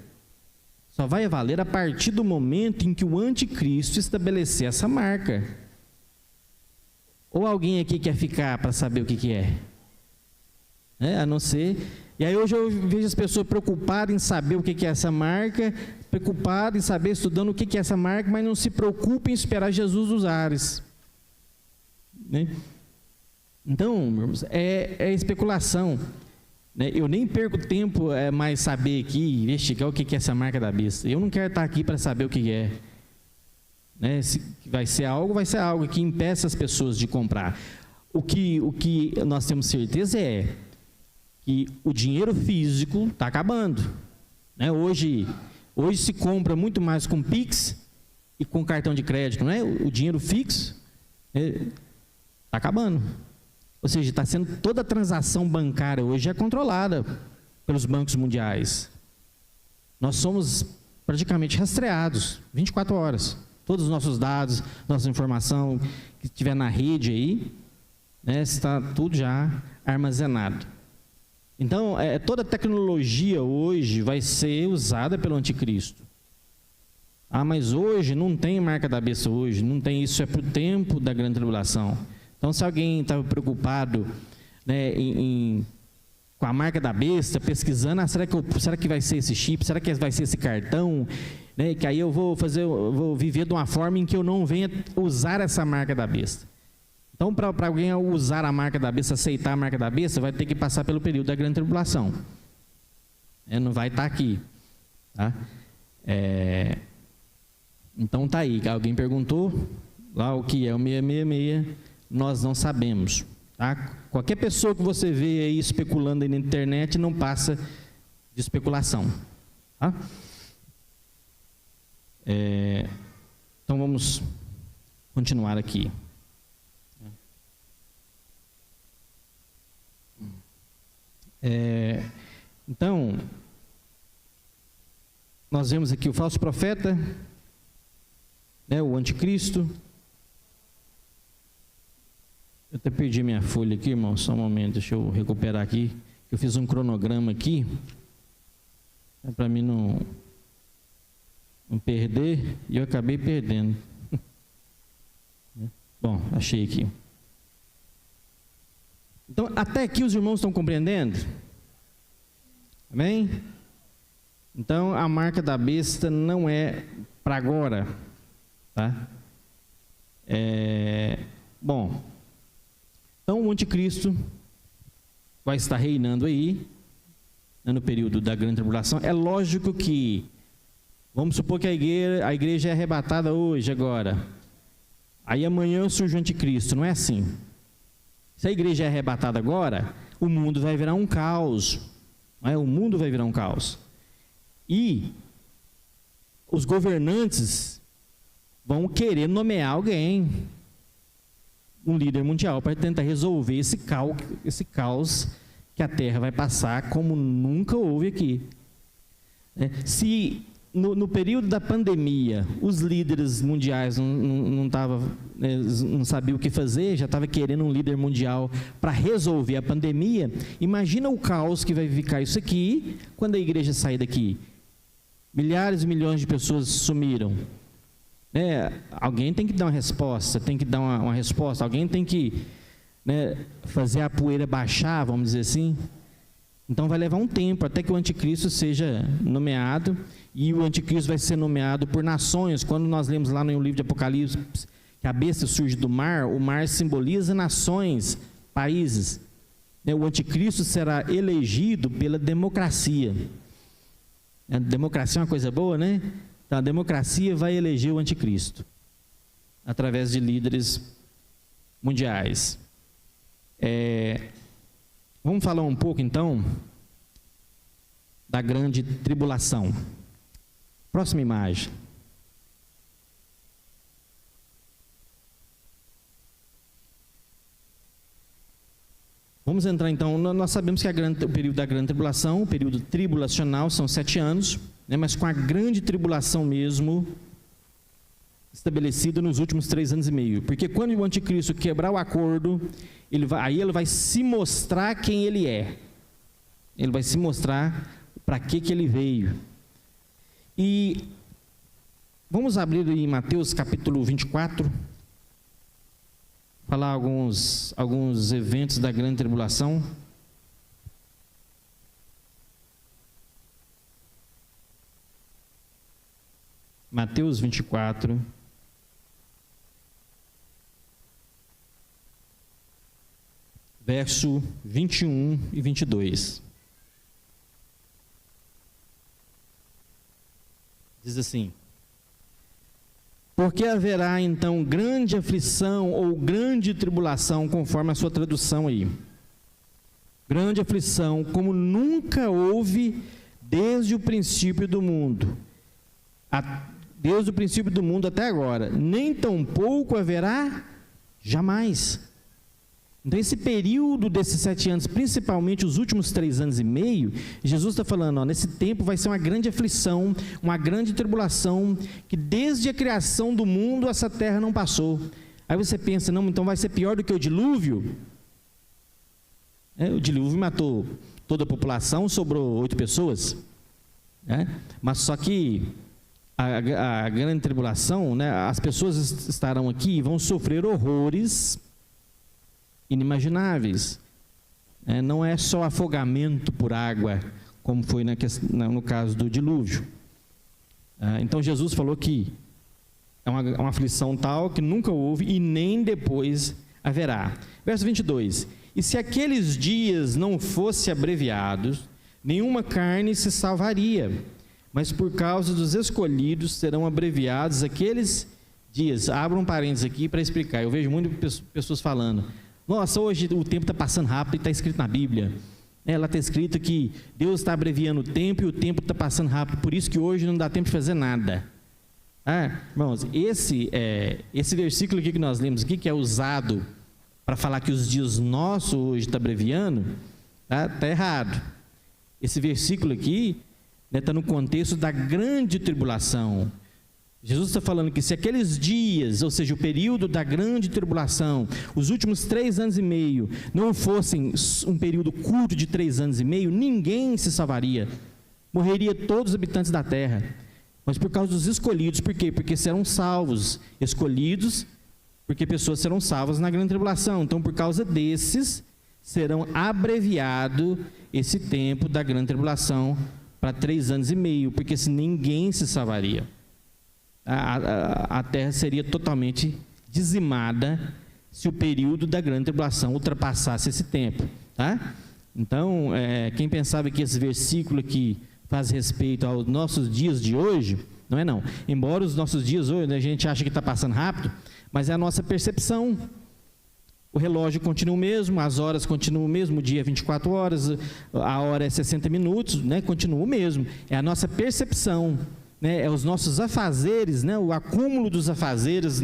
Só vai valer a partir do momento em que o anticristo estabelecer essa marca. Ou alguém aqui quer ficar para saber o que é? A não ser... E aí hoje eu vejo as pessoas preocupadas em saber o que é essa marca, preocupadas em saber, estudando o que é essa marca, mas não se preocupam em esperar Jesus dos ares. Né? Então, é especulação. Né? Eu nem perco tempo mais saber aqui, investigar o que é essa marca da besta. Eu não quero estar aqui para saber o que é. Né? Se vai ser algo que impeça as pessoas de comprar. O que nós temos certeza é que o dinheiro físico está acabando. Né? Hoje se compra muito mais com Pix e com cartão de crédito, não é? O dinheiro fixo está acabando. Ou seja, está sendo toda a transação bancária hoje é controlada pelos bancos mundiais. Nós somos praticamente rastreados 24 horas. Todos os nossos dados, nossa informação que estiver na rede aí, né, está tudo já armazenado. Então, toda a tecnologia hoje vai ser usada pelo anticristo. Mas hoje não tem marca da besta hoje, não tem isso, é para o tempo da grande tribulação. Então, se alguém estava preocupado, né, com a marca da besta, pesquisando, será que vai ser esse chip, será que vai ser esse cartão, né, que aí eu vou viver de uma forma em que eu não venha usar essa marca da besta. Então, para alguém usar a marca da besta, aceitar a marca da besta, vai ter que passar pelo período da grande tribulação. Não vai estar aqui. Tá? Então, está aí. Alguém perguntou lá o que é o 666, nós não sabemos. Tá? Qualquer pessoa que você vê aí especulando aí na internet não passa de especulação. Tá? Então, vamos continuar aqui. Então, nós vemos aqui o falso profeta, né, o anticristo. Eu até perdi minha folha aqui, irmão, só um momento, deixa eu recuperar aqui. Eu fiz um cronograma aqui, para mim não perder, e eu acabei perdendo. Bom, achei aqui. Então, até aqui os irmãos estão compreendendo? Amém? Então, a marca da besta não é para agora. Tá? Bom, então o anticristo vai estar reinando aí, né, no período da grande tribulação. É lógico que, vamos supor que a igreja é arrebatada hoje, agora. Aí amanhã surge o anticristo, não é assim. Se a igreja é arrebatada agora, o mundo vai virar um caos. Não é? O mundo vai virar um caos. E os governantes vão querer nomear alguém, um líder mundial, para tentar resolver esse caos que a Terra vai passar como nunca houve aqui. Se no período da pandemia os líderes mundiais não sabiam o que fazer, já estava querendo um líder mundial para resolver a pandemia, imagina o caos que vai ficar isso aqui quando a igreja sair daqui. Milhares e milhões de pessoas sumiram. Alguém tem que dar uma resposta, alguém tem que, né, fazer a poeira baixar, vamos dizer assim. Então vai levar um tempo até que o anticristo seja nomeado, e o anticristo vai ser nomeado por nações. Quando nós lemos lá no livro de Apocalipse que a besta surge do mar, o mar simboliza nações, países. O anticristo será elegido pela democracia. A democracia é uma coisa boa, né? Então a democracia vai eleger o anticristo através de líderes mundiais. Vamos falar um pouco então da grande tribulação. Próxima imagem. Vamos entrar então, nós sabemos que o período da grande tribulação, o período tribulacional, são 7 anos, né, mas com a grande tribulação mesmo estabelecida nos últimos 3 anos e meio. Porque quando o anticristo quebrar o acordo, ele vai se mostrar quem ele é. Ele vai se mostrar para que ele veio. E vamos abrir em Mateus capítulo 24, falar alguns eventos da grande tribulação. Mateus 24, verso 21 e 22. Diz assim: porque haverá então grande aflição ou grande tribulação, conforme a sua tradução aí. Grande aflição, como nunca houve desde o princípio do mundo. Desde o princípio do mundo até agora. Nem tampouco haverá jamais. Então, esse período desses 7 anos, principalmente os últimos 3 anos e meio, Jesus está falando, nesse tempo vai ser uma grande aflição, uma grande tribulação, que desde a criação do mundo essa terra não passou. Aí você pensa, não, então vai ser pior do que o dilúvio? O dilúvio matou toda a população, sobrou 8 pessoas. Mas só que a grande tribulação, as pessoas estarão aqui e vão sofrer horrores inimagináveis. Não é só afogamento por água, como foi no caso do dilúvio. Então Jesus falou que é uma aflição tal que nunca houve e nem depois haverá. Verso 22: e se aqueles dias não fossem abreviados, nenhuma carne se salvaria, mas por causa dos escolhidos serão abreviados aqueles dias. Abra um parênteses aqui para explicar. Eu vejo muitas pessoas falando, nossa, hoje o tempo está passando rápido e está escrito na Bíblia. Lá está escrito que Deus está abreviando o tempo e o tempo está passando rápido, por isso que hoje não dá tempo de fazer nada. Irmãos, esse versículo aqui que nós lemos aqui, que é usado para falar que os dias nossos hoje está abreviando, está errado. Esse versículo aqui está no contexto da grande tribulação. Jesus está falando que se aqueles dias, ou seja, o período da grande tribulação, os últimos 3 anos e meio, não fossem um período curto de 3 anos e meio, ninguém se salvaria. Morreria todos os habitantes da terra. Mas por causa dos escolhidos, por quê? Porque serão salvos. Escolhidos, porque pessoas serão salvas na grande tribulação. Então, por causa desses, serão abreviado esse tempo da grande tribulação para 3 anos e meio, porque se ninguém se salvaria. A terra seria totalmente dizimada se o período da grande tribulação ultrapassasse esse tempo. Então, quem pensava que esse versículo aqui faz respeito aos nossos dias de hoje, não é não. Embora os nossos dias hoje, a gente acha que está passando rápido, mas é a nossa percepção. O relógio continua o mesmo, as horas continuam o mesmo, o dia é 24 horas, a hora é 60 minutos, continua o mesmo. É a nossa percepção, é os nossos afazeres, o acúmulo dos afazeres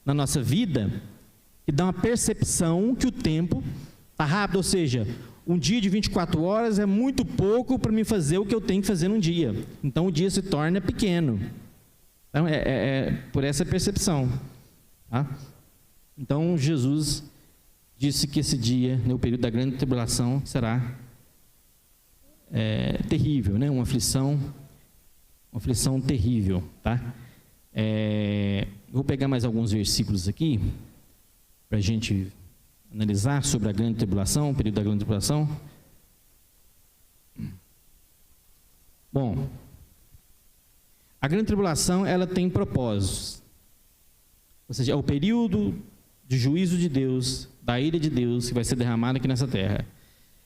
na nossa vida, que dá uma percepção que o tempo está rápido, ou seja, um dia de 24 horas é muito pouco para me fazer o que eu tenho que fazer num dia. Então o dia se torna pequeno. Então é por essa percepção. Então Jesus disse que esse dia, o período da grande tribulação, será terrível, uma aflição terrível. Vou pegar mais alguns versículos aqui, para a gente analisar sobre a grande tribulação, o período da grande tribulação. Bom, a grande tribulação, ela tem propósitos. Ou seja, é o período de juízo de Deus, da ira de Deus, que vai ser derramado aqui nessa terra.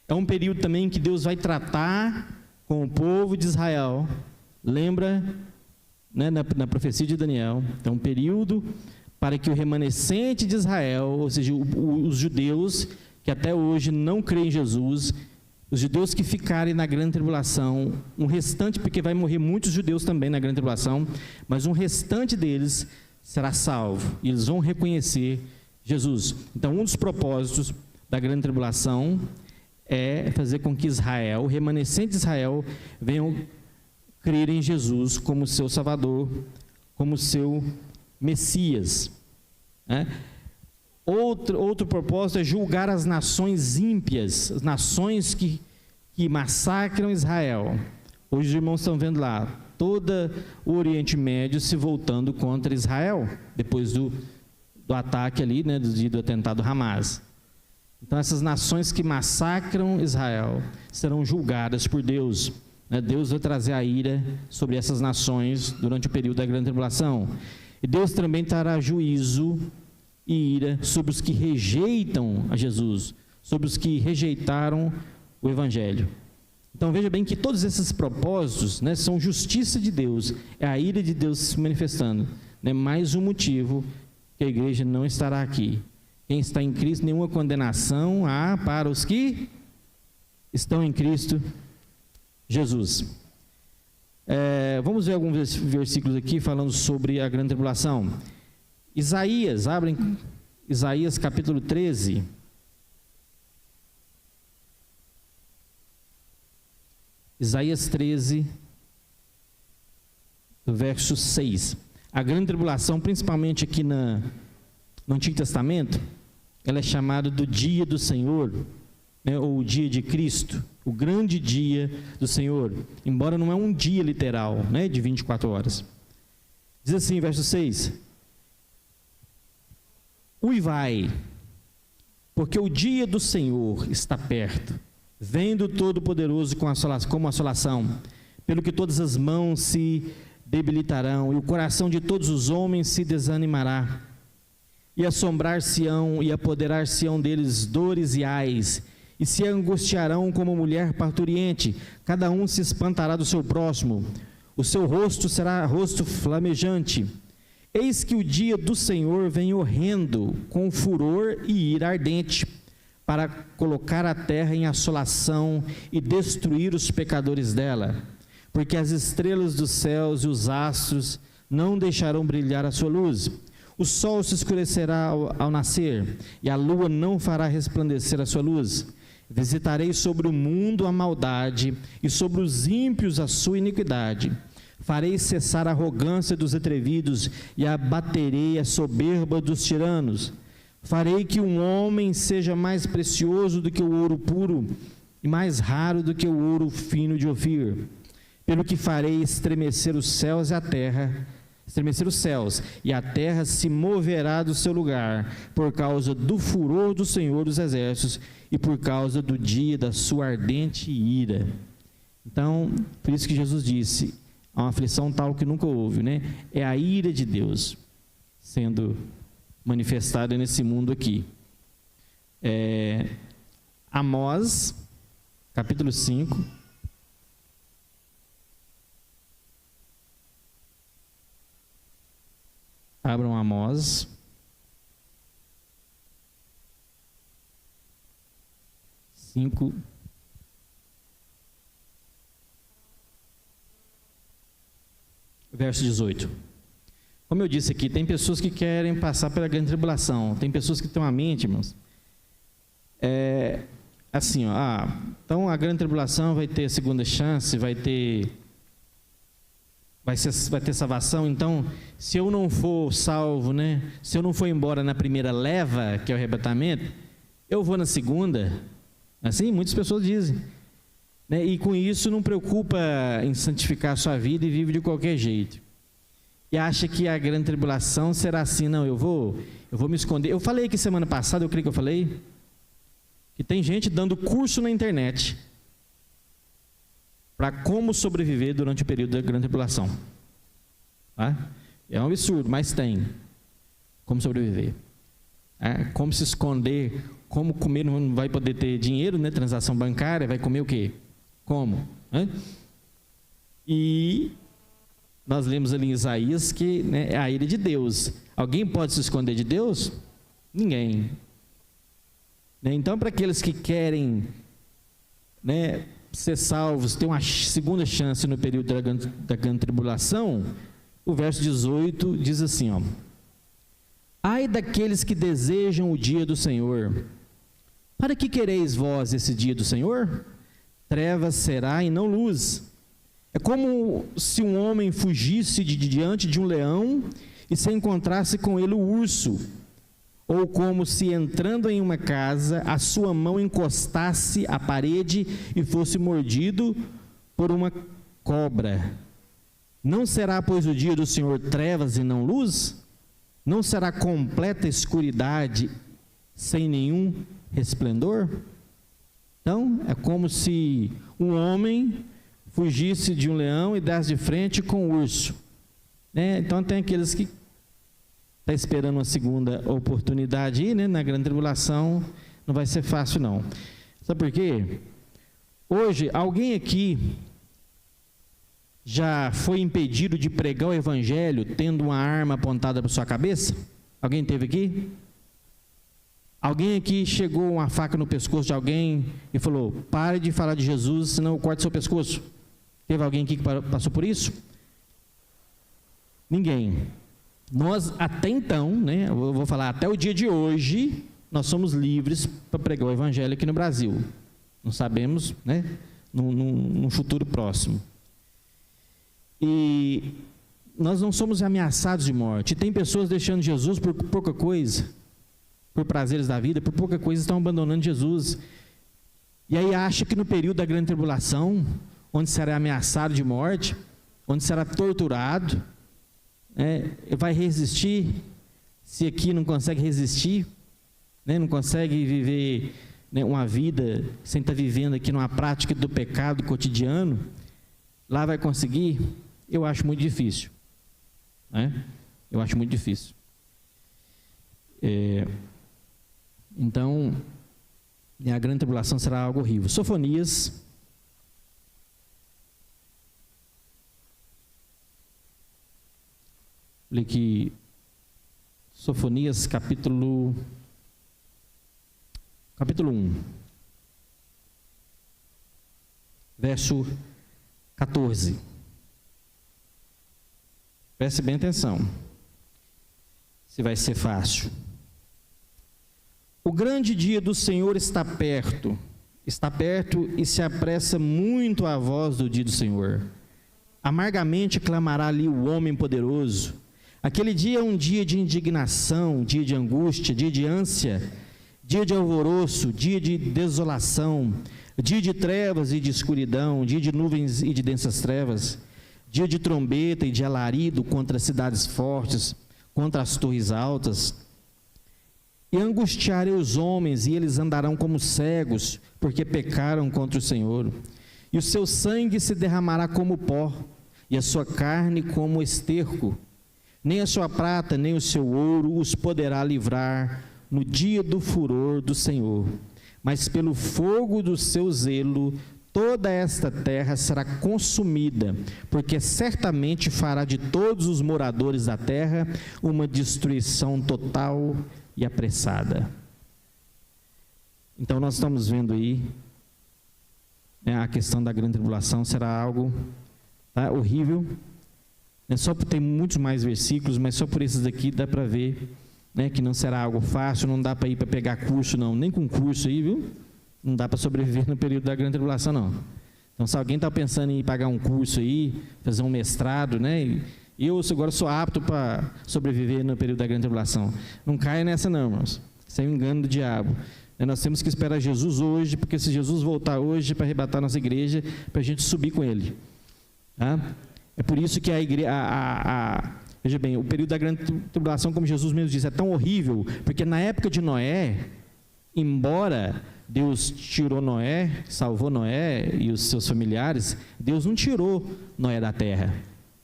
É um período também que Deus vai tratar com o povo de Israel. Lembra, na profecia de Daniel, é um período para que o remanescente de Israel, ou seja, os judeus que até hoje não creem em Jesus, os judeus que ficarem na grande tribulação, um restante, porque vai morrer muitos judeus também na grande tribulação, mas um restante deles será salvo, e eles vão reconhecer Jesus. Então, um dos propósitos da grande tribulação é fazer com que Israel, o remanescente de Israel, venham crer em Jesus como seu Salvador, como seu Messias. Outro propósito é julgar as nações ímpias, as nações que massacram Israel. Hoje os irmãos estão vendo lá, todo o Oriente Médio se voltando contra Israel, depois do ataque ali, né, do atentado Hamas. Então, essas nações que massacram Israel serão julgadas por Deus. Né? Deus vai trazer a ira sobre essas nações durante o período da grande tribulação. E Deus também trará juízo e ira sobre os que rejeitam a Jesus, sobre os que rejeitaram o Evangelho. Então, veja bem que todos esses propósitos, né, são justiça de Deus, é a ira de Deus se manifestando. Né? Mais um motivo que a igreja não estará aqui. Quem está em Cristo, nenhuma condenação há para os que estão em Cristo Jesus. Vamos ver alguns versículos aqui falando sobre a grande tribulação. Isaías, abrem Isaías capítulo 13. Isaías 13, verso 6. A grande tribulação, principalmente aqui no Antigo Testamento, ela é chamada do dia do Senhor, né, ou o dia de Cristo, o grande dia do Senhor, embora não é um dia literal, né, de 24 horas. Diz assim, verso 6: Uivai, porque o dia do Senhor está perto, vem do Todo-Poderoso como assolação, pelo que todas as mãos se debilitarão, e o coração de todos os homens se desanimará. E assombrar-se-ão e apoderar-se-ão deles dores e ais, e se angustiarão como mulher parturiente, cada um se espantará do seu próximo, o seu rosto será rosto flamejante. Eis que o dia do Senhor vem horrendo, com furor e ira ardente, para colocar a terra em assolação e destruir os pecadores dela, porque as estrelas dos céus e os astros não deixarão brilhar a sua luz. O sol se escurecerá ao nascer, e a lua não fará resplandecer a sua luz. Visitarei sobre o mundo a maldade, e sobre os ímpios a sua iniquidade. Farei cessar a arrogância dos atrevidos, e abaterei a soberba dos tiranos. Farei que um homem seja mais precioso do que o ouro puro, e mais raro do que o ouro fino de Ofir. Pelo que farei estremecer os céus e a terra, e a terra se moverá do seu lugar, por causa do furor do Senhor dos Exércitos, e por causa do dia da sua ardente ira. Então, por isso que Jesus disse, há uma aflição tal que nunca houve, né? É a ira de Deus sendo manifestada nesse mundo aqui. Amós, capítulo 5. Abram Amós. Verso 18. Como eu disse aqui, tem pessoas que querem passar pela grande tribulação, tem pessoas que têm uma mente, irmãos, assim, então a grande tribulação vai ter segunda chance, vai ter salvação. Então, se eu não for salvo, né, se eu não for embora na primeira leva, que é o arrebatamento, eu vou na segunda. Assim, muitas pessoas dizem, né, e com isso não preocupa em santificar a sua vida e vive de qualquer jeito. E acha que a grande tribulação será assim, não, eu vou me esconder. Eu falei aqui semana passada, eu creio que eu falei, que tem gente dando curso na internet para como sobreviver durante o período da grande tribulação. Tá? É um absurdo, mas tem. Como sobreviver. Como se esconder, como comer, não vai poder ter dinheiro, né? Transação bancária, vai comer o quê? Como? E nós lemos ali em Isaías que, né, é a ira de Deus. Alguém pode se esconder de Deus? Ninguém. Então, para aqueles que querem, né, ser salvos, ter uma segunda chance no período da grande tribulação, o verso 18 diz assim, ai daqueles que desejam o dia do Senhor, para que quereis vós esse dia do Senhor? Trevas será e não luz. É como se um homem fugisse diante de um leão e se encontrasse com ele o urso, ou como se entrando em uma casa, a sua mão encostasse à parede e fosse mordido por uma cobra. Não será, pois, o dia do Senhor trevas e não luz? Não será completa escuridade sem nenhum resplendor? Então, é como se um homem fugisse de um leão e desse de frente com o urso. Então, tem aqueles que estão esperando uma segunda oportunidade aí, na grande tribulação, não vai ser fácil, não. Sabe por quê? Hoje, alguém aqui já foi impedido de pregar o evangelho tendo uma arma apontada para sua cabeça? Alguém teve aqui? Alguém aqui chegou uma faca no pescoço de alguém e falou: pare de falar de Jesus, senão eu corto seu pescoço? Teve alguém aqui que passou por isso? Ninguém. Nós até então, eu vou falar até o dia de hoje, nós somos livres para pregar o evangelho aqui no Brasil. Não sabemos, num futuro próximo. E nós não somos ameaçados de morte. Tem pessoas deixando Jesus por pouca coisa, por prazeres da vida, por pouca coisa estão abandonando Jesus. E aí acha que no período da grande tribulação, onde será ameaçado de morte, onde será torturado, vai resistir. Se aqui não consegue resistir, não consegue viver uma vida sem estar vivendo aqui numa prática do pecado cotidiano, lá vai conseguir? Eu acho muito difícil. Eu acho muito difícil. Então, a grande tribulação será algo horrível. Sofonias, olha aqui, Sofonias capítulo 1, verso 14. Preste bem atenção, se vai ser fácil. O grande dia do Senhor está perto e se apressa muito a voz do dia do Senhor. Amargamente clamará ali o homem poderoso. Aquele dia é um dia de indignação, dia de angústia, dia de ânsia, dia de alvoroço, dia de desolação, dia de trevas e de escuridão, dia de nuvens e de densas trevas, dia de trombeta e de alarido contra as cidades fortes, contra as torres altas. E angustiarei os homens, e eles andarão como cegos, porque pecaram contra o Senhor. E o seu sangue se derramará como pó, e a sua carne como esterco. Nem a sua prata, nem o seu ouro os poderá livrar no dia do furor do Senhor. Mas pelo fogo do seu zelo, toda esta terra será consumida, porque certamente fará de todos os moradores da terra uma destruição total e apressada. Então nós estamos vendo aí, a questão da grande tribulação será algo horrível. Só tem muitos mais versículos, mas só por esses aqui dá para ver, que não será algo fácil. Não dá para ir para pegar curso, não, nem com curso aí, viu? Não dá para sobreviver no período da grande tribulação, não. Então, se alguém está pensando em pagar um curso aí, fazer um mestrado, eu agora sou apto para sobreviver no período da grande tribulação. Não caia nessa, não, irmãos. Isso é um engano do diabo. Nós temos que esperar Jesus hoje, porque se Jesus voltar hoje para arrebatar nossa igreja, para a gente subir com Ele. É por isso que a igreja, veja bem, o período da grande tribulação, como Jesus mesmo disse, é tão horrível, porque na época de Noé, embora Deus tirou Noé, salvou Noé e os seus familiares, Deus não tirou Noé da terra,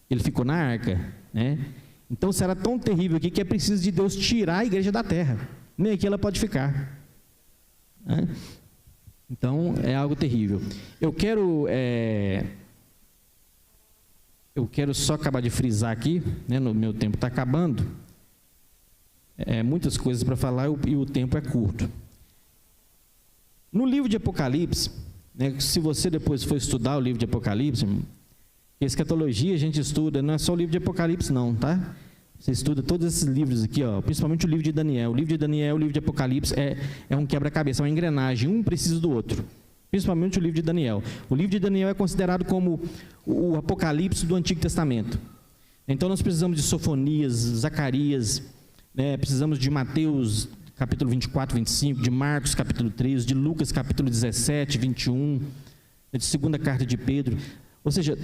ele ficou na arca, Então será tão terrível aqui que é preciso de Deus tirar a igreja da terra, nem aqui ela pode ficar, Então é algo terrível. Eu quero só acabar de frisar aqui, no meu tempo está acabando, muitas coisas para falar e o tempo é curto. No livro de Apocalipse, se você depois for estudar o livro de Apocalipse, escatologia a gente estuda, não é só o livro de Apocalipse não, tá? Você estuda todos esses livros aqui, principalmente o livro de Daniel. O livro de Daniel, o livro de Apocalipse é um quebra-cabeça, uma engrenagem, um precisa do outro. Principalmente o livro de Daniel. O livro de Daniel é considerado como o Apocalipse do Antigo Testamento. Então nós precisamos de Sofonias, Zacarias, precisamos de Mateus capítulo 24, 25, de Marcos capítulo 13, de Lucas capítulo 17, 21, de segunda carta de Pedro. Ou seja,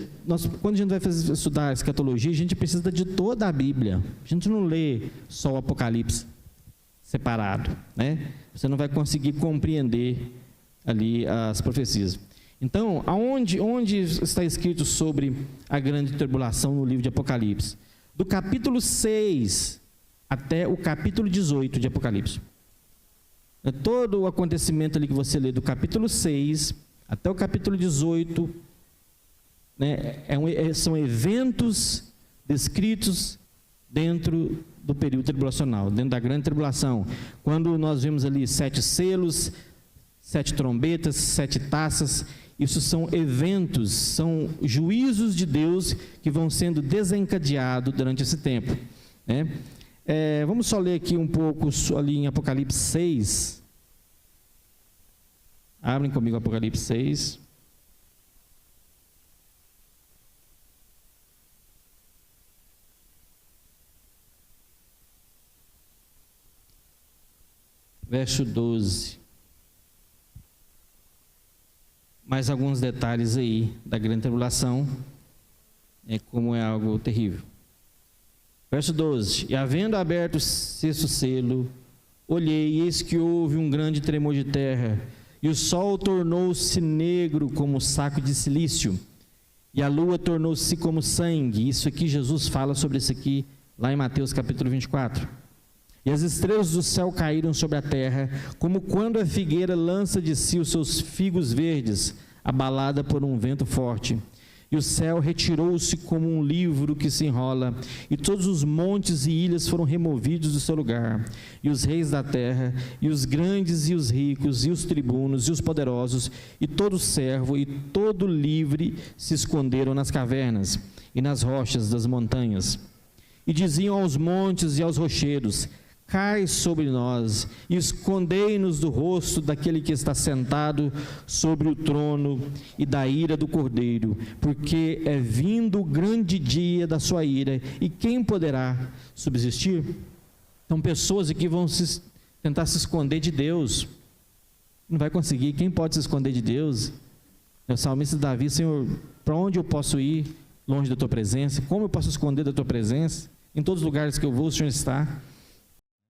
quando a gente vai estudar escatologia, a gente precisa de toda a Bíblia. A gente não lê só o Apocalipse separado, né? Você não vai conseguir compreender ali as profecias. Então, onde está escrito sobre a grande tribulação no livro de Apocalipse? Do capítulo 6 até o capítulo 18 de Apocalipse. Todo o acontecimento ali que você lê do capítulo 6 até o capítulo 18, né, são eventos descritos dentro do período tribulacional, dentro da grande tribulação. Quando nós vemos ali 7 selos, 7 trombetas, 7 taças, isso são eventos, são juízos de Deus que vão sendo desencadeados durante esse tempo, né? Vamos só ler aqui um pouco ali em Apocalipse 6. Abrem comigo Apocalipse 6. Verso 12. Mais alguns detalhes aí da grande tribulação, como é algo terrível. Verso 12: E havendo aberto o 6º selo, olhei, e eis que houve um grande tremor de terra, e o sol tornou-se negro como saco de cilício, e a lua tornou-se como sangue. Isso aqui, Jesus fala sobre isso aqui, lá em Mateus capítulo 24. E as estrelas do céu caíram sobre a terra, como quando a figueira lança de si os seus figos verdes, abalada por um vento forte. E o céu retirou-se como um livro que se enrola, e todos os montes e ilhas foram removidos do seu lugar. E os reis da terra, e os grandes e os ricos, e os tribunos, e os poderosos, e todo servo, e todo livre se esconderam nas cavernas, e nas rochas das montanhas. E diziam aos montes e aos rochedos: Cai sobre nós, e escondei-nos do rosto daquele que está sentado sobre o trono e da ira do Cordeiro, porque é vindo o grande dia da sua ira, e quem poderá subsistir? Então, pessoas aqui vão tentar se esconder de Deus, não vai conseguir. Quem pode se esconder de Deus? O salmista Davi: Senhor, para onde eu posso ir longe da tua presença? Como eu posso esconder da tua presença? Em todos os lugares que eu vou, o Senhor está.